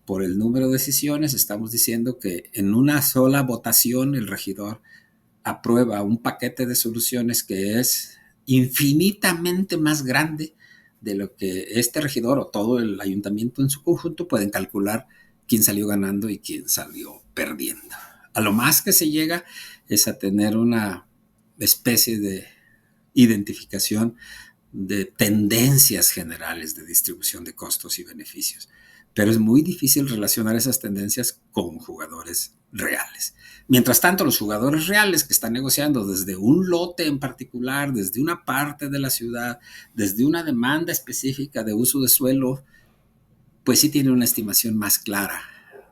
por el número de decisiones, estamos diciendo que en una sola votación el regidor aprueba un paquete de soluciones que es infinitamente más grande de lo que este regidor o todo el ayuntamiento en su conjunto pueden calcular quién salió ganando y quién salió perdiendo. A lo más que se llega es a tener una especie de identificación de tendencias generales de distribución de costos y beneficios. Pero es muy difícil relacionar esas tendencias con jugadores reales. Mientras tanto, los jugadores reales que están negociando desde un lote en particular, desde una parte de la ciudad, desde una demanda específica de uso de suelo, pues sí tienen una estimación más clara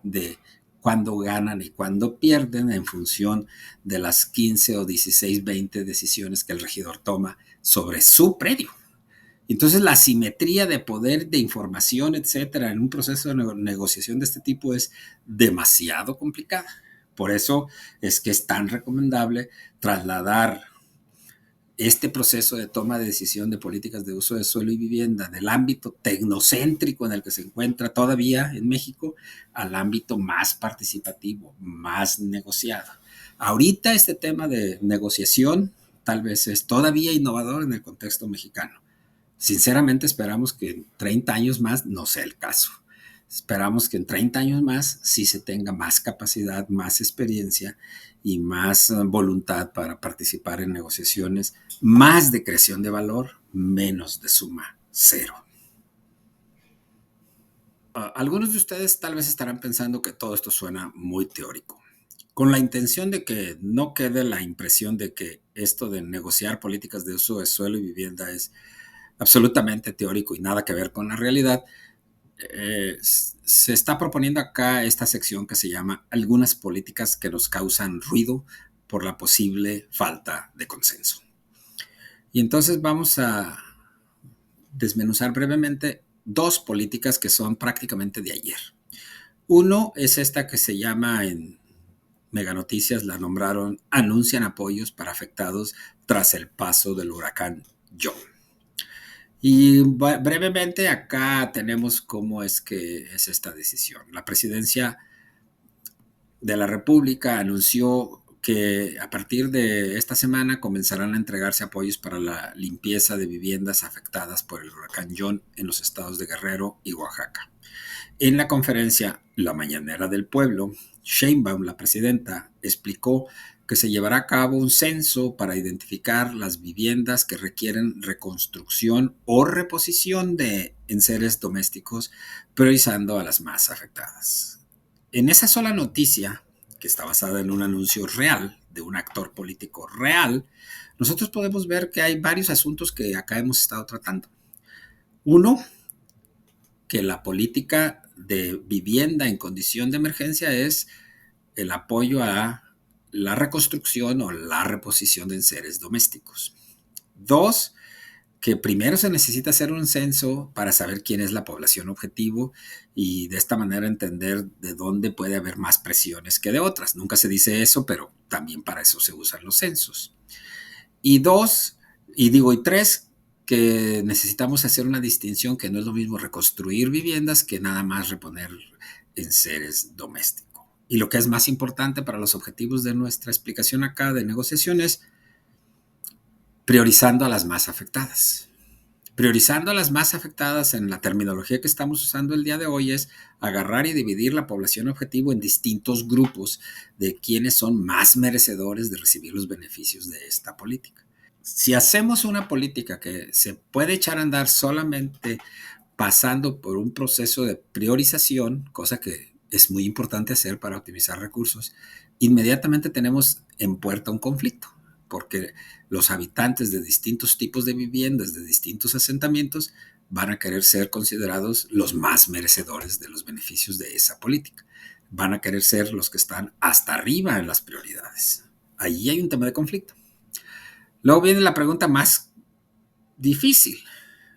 de cuándo ganan y cuándo pierden en función de las 15 o 16, 20 decisiones que el regidor toma sobre su predio. Entonces, la asimetría de poder, de información, etcétera, en un proceso de negociación de este tipo es demasiado complicada. Por eso es que es tan recomendable trasladar este proceso de toma de decisión de políticas de uso de suelo y vivienda del ámbito tecnocéntrico en el que se encuentra todavía en México al ámbito más participativo, más negociado. Ahorita este tema de negociación tal vez es todavía innovador en el contexto mexicano. Sinceramente esperamos que en 30 años más no sea el caso. Esperamos que en 30 años más sí se tenga más capacidad, más experiencia y más voluntad para participar en negociaciones, más de creación de valor, menos de suma cero. Algunos de ustedes tal vez estarán pensando que todo esto suena muy teórico, con la intención de que no quede la impresión de que esto de negociar políticas de uso de suelo y vivienda es absolutamente teórico y nada que ver con la realidad. Se está proponiendo acá esta sección que se llama algunas políticas que nos causan ruido por la posible falta de consenso. Y entonces vamos a desmenuzar brevemente dos políticas que son prácticamente de ayer. Uno es esta que se llama en Meganoticias, la nombraron, anuncian apoyos para afectados tras el paso del huracán John. Y brevemente acá tenemos cómo es que es esta decisión. La presidencia de la República anunció que a partir de esta semana comenzarán a entregarse apoyos para la limpieza de viviendas afectadas por el huracán John en los estados de Guerrero y Oaxaca. En la conferencia La Mañanera del Pueblo, Sheinbaum, la presidenta, explicó que se llevará a cabo un censo para identificar las viviendas que requieren reconstrucción o reposición de enseres domésticos, priorizando a las más afectadas. En esa sola noticia, que está basada en un anuncio real de un actor político real, nosotros podemos ver que hay varios asuntos que acá hemos estado tratando. Uno, que la política de vivienda en condición de emergencia es el apoyo a la reconstrucción o la reposición de enseres domésticos. Dos, que primero se necesita hacer un censo para saber quién es la población objetivo y de esta manera entender de dónde puede haber más presiones que de otras. Nunca se dice eso, pero también para eso se usan los censos. Y dos, y tres, que necesitamos hacer una distinción que no es lo mismo reconstruir viviendas que nada más reponer enseres domésticos. Y lo que es más importante para los objetivos de nuestra explicación acá de negociaciones, priorizando a las más afectadas. Priorizando a las más afectadas en la terminología que estamos usando el día de hoy es agarrar y dividir la población objetivo en distintos grupos de quienes son más merecedores de recibir los beneficios de esta política. Si hacemos una política que se puede echar a andar solamente pasando por un proceso de priorización, cosa que es muy importante hacer para optimizar recursos, inmediatamente tenemos en puerta un conflicto, porque los habitantes de distintos tipos de viviendas, de distintos asentamientos, van a querer ser considerados los más merecedores de los beneficios de esa política. Van a querer ser los que están hasta arriba en las prioridades. Ahí hay un tema de conflicto. Luego viene la pregunta más difícil.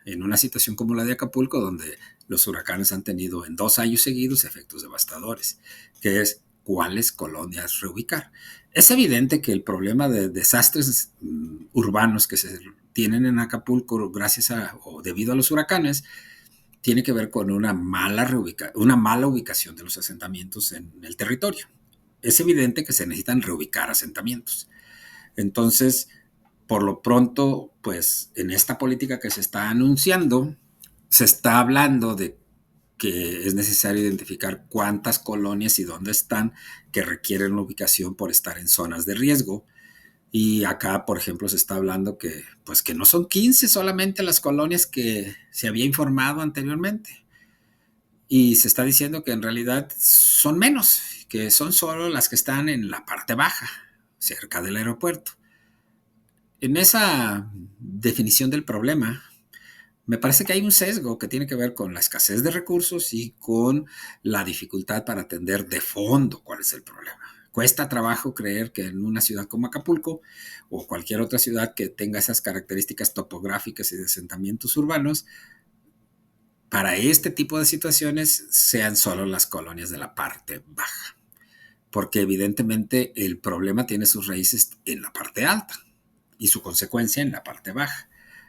En una situación como la de Acapulco, donde los huracanes han tenido en 2 años seguidos efectos devastadores, que es cuáles colonias reubicar. Es evidente que el problema de desastres urbanos que se tienen en Acapulco gracias a o debido a los huracanes tiene que ver con una mala ubicación de los asentamientos en el territorio. Es evidente que se necesitan reubicar asentamientos. Entonces, por lo pronto, pues en esta política que se está anunciando, se está hablando de que es necesario identificar cuántas colonias y dónde están que requieren una ubicación por estar en zonas de riesgo. Y acá, por ejemplo, se está hablando que, pues, que no son 15 solamente las colonias que se había informado anteriormente. Y se está diciendo que en realidad son menos, que son solo las que están en la parte baja, cerca del aeropuerto. En esa definición del problema, me parece que hay un sesgo que tiene que ver con la escasez de recursos y con la dificultad para atender de fondo cuál es el problema. Cuesta trabajo creer que en una ciudad como Acapulco o cualquier otra ciudad que tenga esas características topográficas y de asentamientos urbanos, para este tipo de situaciones sean solo las colonias de la parte baja, porque evidentemente el problema tiene sus raíces en la parte alta y su consecuencia en la parte baja.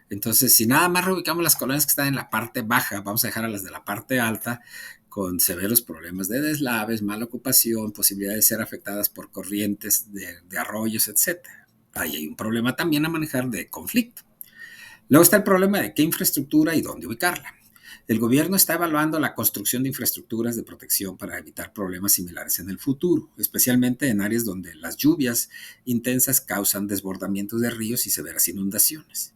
Entonces, si nada más reubicamos las colonias que están en la parte baja, vamos a dejar a las de la parte alta con severos problemas de deslaves, mala ocupación, posibilidad de ser afectadas por corrientes de arroyos, etc. Ahí hay un problema también a manejar de conflicto. Luego está el problema de qué infraestructura y dónde ubicarla. El gobierno está evaluando la construcción de infraestructuras de protección para evitar problemas similares en el futuro, especialmente en áreas donde las lluvias intensas causan desbordamientos de ríos y severas inundaciones.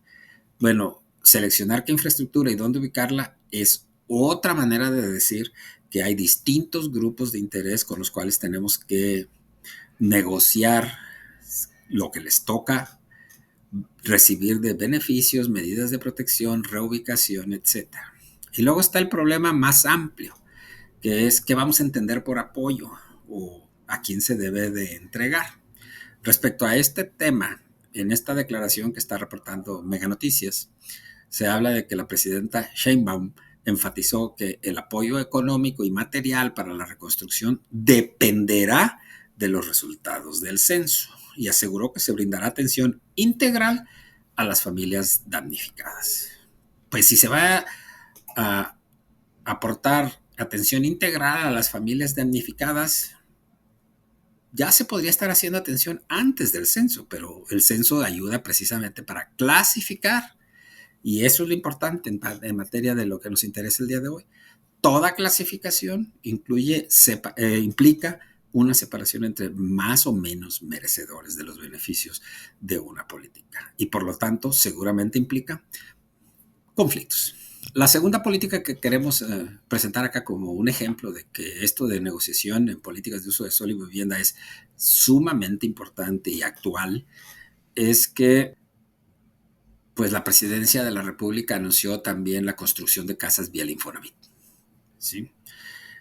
Bueno, seleccionar qué infraestructura y dónde ubicarla es otra manera de decir que hay distintos grupos de interés con los cuales tenemos que negociar lo que les toca recibir de beneficios, medidas de protección, reubicación, etcétera. Y luego está el problema más amplio, que es qué vamos a entender por apoyo o a quién se debe de entregar. Respecto a este tema, en esta declaración que está reportando Mega Noticias, se habla de que la presidenta Sheinbaum enfatizó que el apoyo económico y material para la reconstrucción dependerá de los resultados del censo y aseguró que se brindará atención integral a las familias damnificadas. Pues si se va a aportar atención integral a las familias damnificadas, ya se podría estar haciendo atención antes del censo, pero el censo ayuda precisamente para clasificar. Y eso es lo importante en materia de lo que nos interesa el día de hoy. Toda clasificación implica una separación entre más o menos merecedores de los beneficios de una política. Y por lo tanto, seguramente implica conflictos. La segunda política que queremos presentar acá como un ejemplo de que esto de negociación en políticas de uso de suelo y vivienda es sumamente importante y actual es que pues la presidencia de la República anunció también la construcción de casas vía el Infonavit, ¿sí?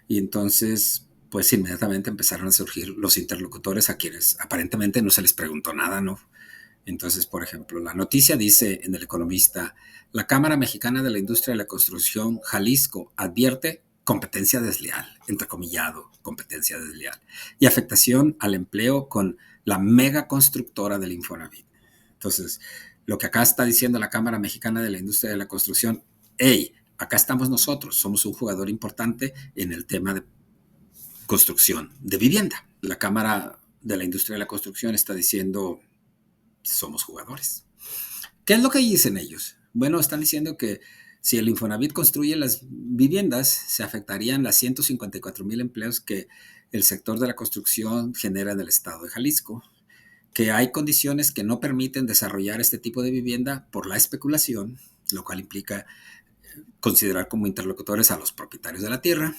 Y entonces, pues inmediatamente empezaron a surgir los interlocutores a quienes aparentemente no se les preguntó nada, ¿no? Entonces, por ejemplo, la noticia dice en El Economista, la Cámara Mexicana de la Industria de la Construcción, Jalisco, advierte competencia desleal, entrecomillado, competencia desleal, y afectación al empleo con la mega constructora del Infonavit. Entonces, lo que acá está diciendo la Cámara Mexicana de la Industria de la Construcción, hey, acá estamos nosotros, somos un jugador importante en el tema de construcción de vivienda. La Cámara de la Industria de la Construcción está diciendo, somos jugadores. ¿Qué es lo que dicen ellos? Bueno, están diciendo que si el Infonavit construye las viviendas, se afectarían las 154,000 empleos que el sector de la construcción genera en el estado de Jalisco, que hay condiciones que no permiten desarrollar este tipo de vivienda por la especulación, lo cual implica considerar como interlocutores a los propietarios de la tierra.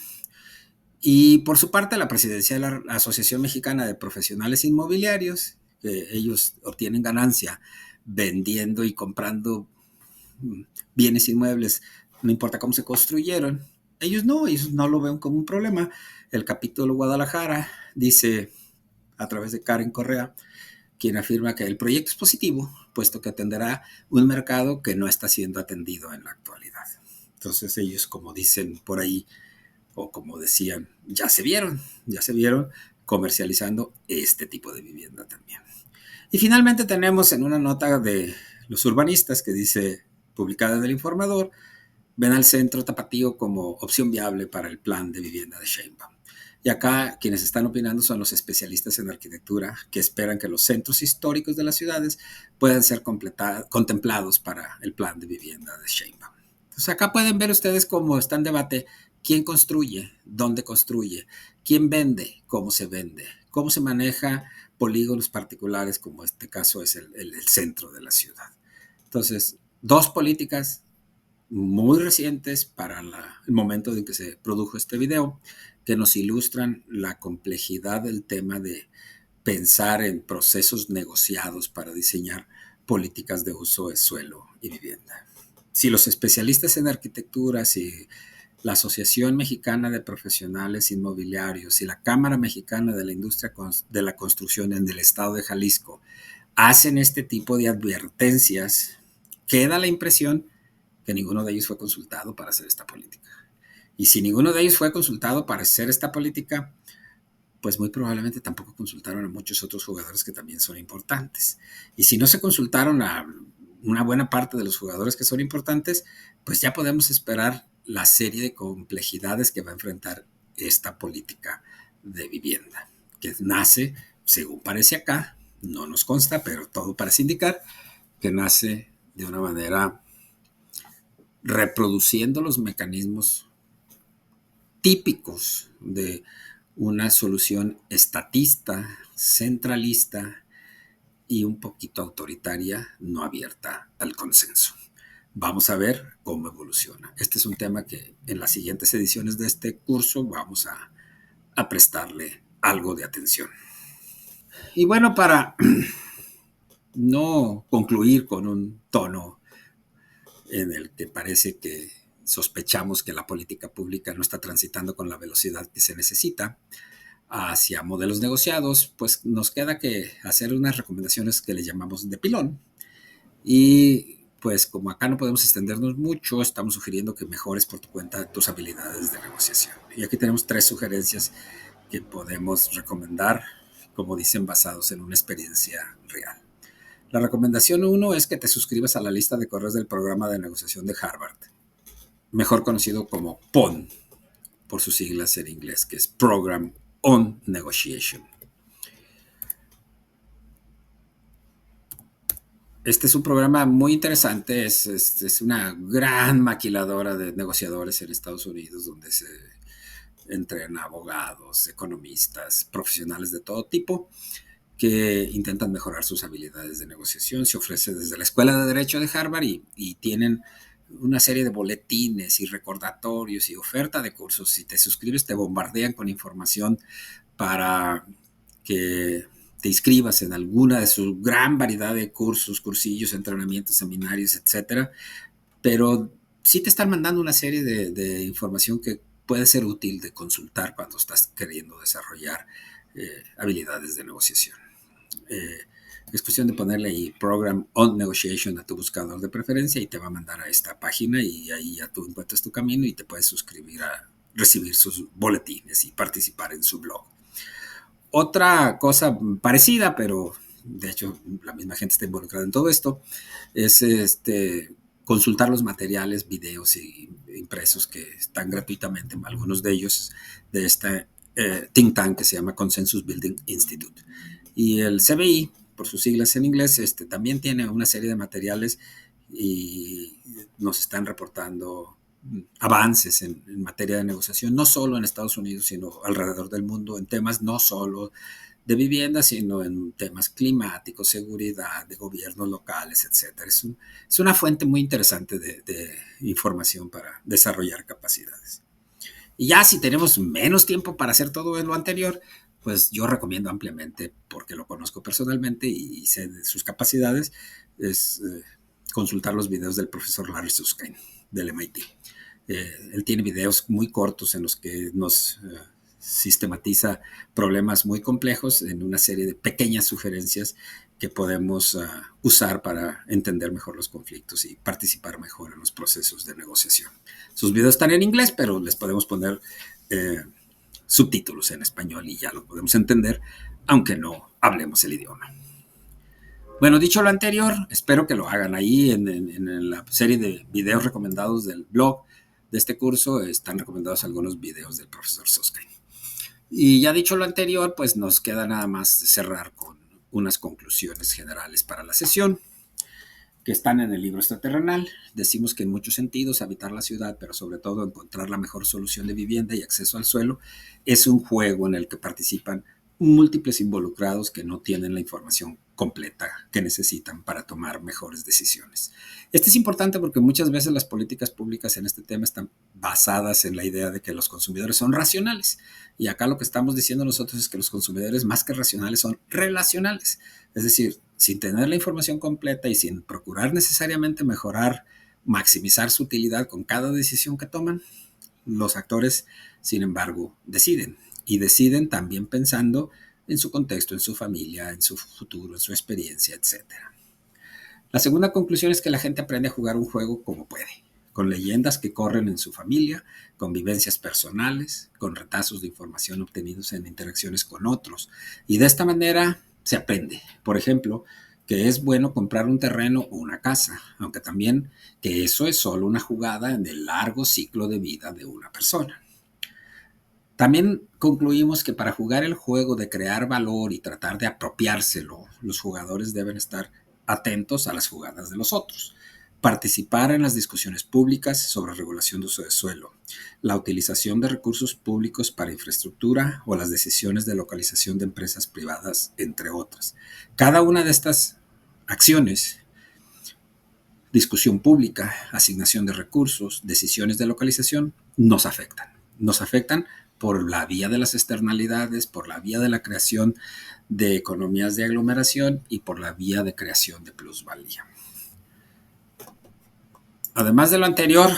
Y por su parte, la presidencia de la Asociación Mexicana de Profesionales Inmobiliarios, que ellos obtienen ganancia vendiendo y comprando bienes inmuebles, no importa cómo se construyeron, ellos no lo ven como un problema. El capítulo Guadalajara dice, a través de Karen Correa, quien afirma que el proyecto es positivo, puesto que atenderá un mercado que no está siendo atendido en la actualidad. Entonces ellos, como dicen por ahí, o como decían, ya se vieron comercializando este tipo de vivienda también. Y finalmente tenemos en una nota de los urbanistas que dice, publicada en El Informador, ven al centro tapatío como opción viable para el plan de vivienda de Sheinbaum. Y acá quienes están opinando son los especialistas en arquitectura que esperan que los centros históricos de las ciudades puedan ser contemplados para el plan de vivienda de Sheinbaum. Entonces acá pueden ver ustedes cómo está en debate quién construye, dónde construye, quién vende, cómo se maneja polígonos particulares como este caso es el centro de la ciudad. Entonces, dos políticas muy recientes para el momento en que se produjo este video, que nos ilustran la complejidad del tema de pensar en procesos negociados para diseñar políticas de uso de suelo y vivienda. Si los especialistas en arquitectura, si la Asociación Mexicana de Profesionales Inmobiliarios y la Cámara Mexicana de la Industria de la Construcción en el estado de Jalisco hacen este tipo de advertencias, queda la impresión que ninguno de ellos fue consultado para hacer esta política. Y si ninguno de ellos fue consultado para hacer esta política, pues muy probablemente tampoco consultaron a muchos otros jugadores que también son importantes. Y si no se consultaron a una buena parte de los jugadores que son importantes, pues ya podemos esperar la serie de complejidades que va a enfrentar esta política de vivienda, que nace, según parece acá, no nos consta, pero todo parece indicar que nace de una manera reproduciendo los mecanismos típicos de una solución estatista, centralista y un poquito autoritaria, no abierta al consenso. Vamos a ver cómo evoluciona. Este es un tema que en las siguientes ediciones de este curso vamos a prestarle algo de atención. Y bueno, para no concluir con un tono en el que parece que sospechamos que la política pública no está transitando con la velocidad que se necesita hacia modelos negociados, pues nos queda que hacer unas recomendaciones que le llamamos de pilón. Y pues como acá no podemos extendernos mucho, estamos sugiriendo que mejores por tu cuenta tus habilidades de negociación. Y aquí tenemos 3 sugerencias que podemos recomendar, como dicen, basados en una experiencia real. La recomendación 1 es que te suscribas a la lista de correos del programa de negociación de Harvard, mejor conocido como PON, por sus siglas en inglés, que es Program on Negotiation. Este es un programa muy interesante, es una gran maquiladora de negociadores en Estados Unidos, donde se entrena abogados, economistas, profesionales de todo tipo, que intentan mejorar sus habilidades de negociación. Se ofrece desde la Escuela de Derecho de Harvard y tienen una serie de boletines y recordatorios y oferta de cursos. Si te suscribes, te bombardean con información para que te inscribas en alguna de su gran variedad de cursos, cursillos, entrenamientos, seminarios, etcétera. Pero sí te están mandando una serie de información que puede ser útil de consultar cuando estás queriendo desarrollar habilidades de negociación. Es cuestión de ponerle ahí Program on Negotiation a tu buscador de preferencia y te va a mandar a esta página y ahí ya tú encuentras tu camino y te puedes suscribir a recibir sus boletines y participar en su blog. Otra cosa parecida, pero de hecho la misma gente está involucrada en todo esto, es consultar los materiales, videos y impresos que están gratuitamente, algunos de ellos de este think tank que se llama Consensus Building Institute. Y el CBI, por sus siglas en inglés, también tiene una serie de materiales y nos están reportando avances en materia de negociación, no solo en Estados Unidos, sino alrededor del mundo, en temas no solo de vivienda, sino en temas climáticos, seguridad, de gobiernos locales, etc. Es una fuente muy interesante de información para desarrollar capacidades. Y ya si tenemos menos tiempo para hacer todo lo anterior, pues yo recomiendo ampliamente, porque lo conozco personalmente y sé de sus capacidades, es consultar los videos del profesor Larry Susskind del MIT. Él tiene videos muy cortos en los que nos sistematiza problemas muy complejos en una serie de pequeñas sugerencias que podemos usar para entender mejor los conflictos y participar mejor en los procesos de negociación. Sus videos están en inglés, pero les podemos poner subtítulos en español y ya lo podemos entender, aunque no hablemos el idioma. Bueno, dicho lo anterior, espero que lo hagan ahí en la serie de videos recomendados del blog de este curso. Están recomendados algunos videos del profesor Susskind. Y ya dicho lo anterior, pues nos queda nada más cerrar con unas conclusiones generales para la sesión, que están en el libro extraterrenal. Decimos que en muchos sentidos habitar la ciudad, pero sobre todo encontrar la mejor solución de vivienda y acceso al suelo, es un juego en el que participan múltiples involucrados que no tienen la información completa que necesitan para tomar mejores decisiones. Esto es importante porque muchas veces las políticas públicas en este tema están basadas en la idea de que los consumidores son racionales. Y acá lo que estamos diciendo nosotros es que los consumidores, más que racionales, son relacionales. Es decir, sin tener la información completa y sin procurar necesariamente mejorar, maximizar su utilidad con cada decisión que toman, los actores, sin embargo, deciden. Y deciden también pensando en su contexto, en su familia, en su futuro, en su experiencia, etc. La segunda conclusión es que la gente aprende a jugar un juego como puede, con leyendas que corren en su familia, con vivencias personales, con retazos de información obtenidos en interacciones con otros. Y de esta manera se aprende, por ejemplo, que es bueno comprar un terreno o una casa, aunque también que eso es solo una jugada en el largo ciclo de vida de una persona. También concluimos que para jugar el juego de crear valor y tratar de apropiárselo, los jugadores deben estar atentos a las jugadas de los otros, participar en las discusiones públicas sobre regulación de uso de suelo, la utilización de recursos públicos para infraestructura o las decisiones de localización de empresas privadas, entre otras. Cada una de estas acciones, discusión pública, asignación de recursos, decisiones de localización, nos afectan. Nos afectan por la vía de las externalidades, por la vía de la creación de economías de aglomeración y por la vía de creación de plusvalía. Además de lo anterior,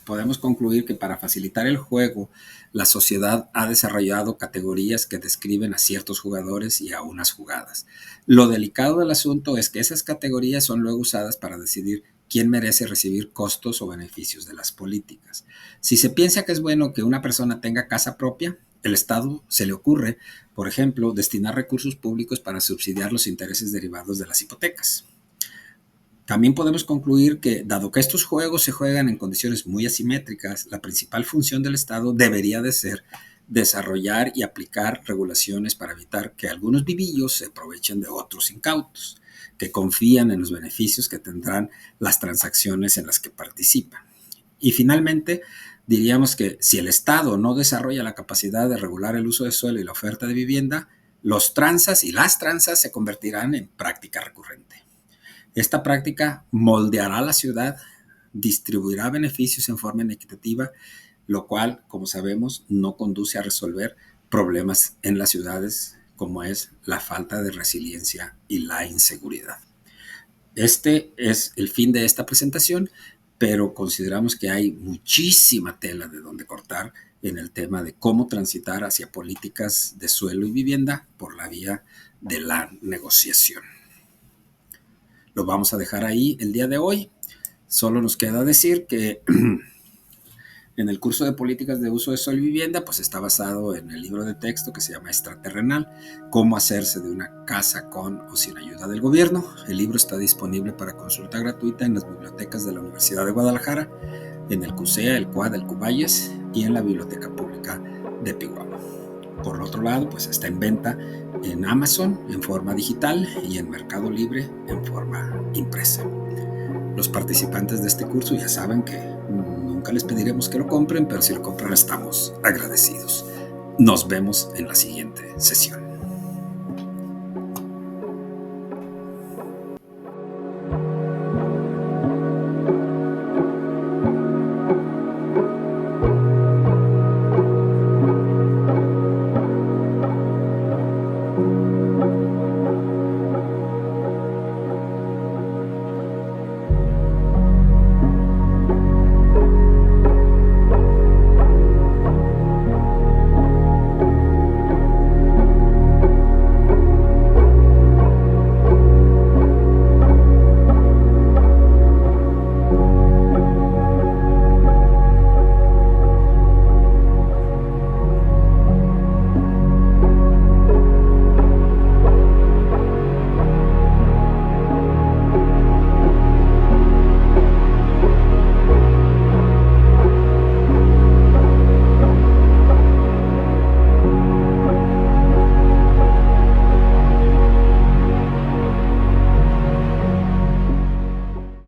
podemos concluir que para facilitar el juego, la sociedad ha desarrollado categorías que describen a ciertos jugadores y a unas jugadas. Lo delicado del asunto es que esas categorías son luego usadas para decidir quién merece recibir costos o beneficios de las políticas. Si se piensa que es bueno que una persona tenga casa propia, el Estado se le ocurre, por ejemplo, destinar recursos públicos para subsidiar los intereses derivados de las hipotecas. También podemos concluir que, dado que estos juegos se juegan en condiciones muy asimétricas, la principal función del Estado debería de ser desarrollar y aplicar regulaciones para evitar que algunos vivillos se aprovechen de otros incautos, que confían en los beneficios que tendrán las transacciones en las que participan. Y finalmente, diríamos que si el Estado no desarrolla la capacidad de regular el uso de suelo y la oferta de vivienda, los tranzas y las tranzas se convertirán en práctica recurrente. Esta práctica moldeará la ciudad, distribuirá beneficios en forma inequitativa, lo cual, como sabemos, no conduce a resolver problemas en las ciudades como es la falta de resiliencia y la inseguridad. Este es el fin de esta presentación, pero consideramos que hay muchísima tela de donde cortar en el tema de cómo transitar hacia políticas de suelo y vivienda por la vía de la negociación. Lo vamos a dejar ahí el día de hoy. Solo nos queda decir que en el curso de políticas de uso de suelo y vivienda, pues está basado en el libro de texto que se llama Extraterrenal, cómo hacerse de una casa con o sin ayuda del gobierno. El libro está disponible para consulta gratuita en las bibliotecas de la Universidad de Guadalajara, en el CUSEA, el CUAD, el Cubayes y en la Biblioteca Pública de Pihuahua. Por otro lado, pues está en venta en Amazon en forma digital y en Mercado Libre en forma impresa. Los participantes de este curso ya saben que nunca les pediremos que lo compren, pero si lo compran estamos agradecidos. Nos vemos en la siguiente sesión.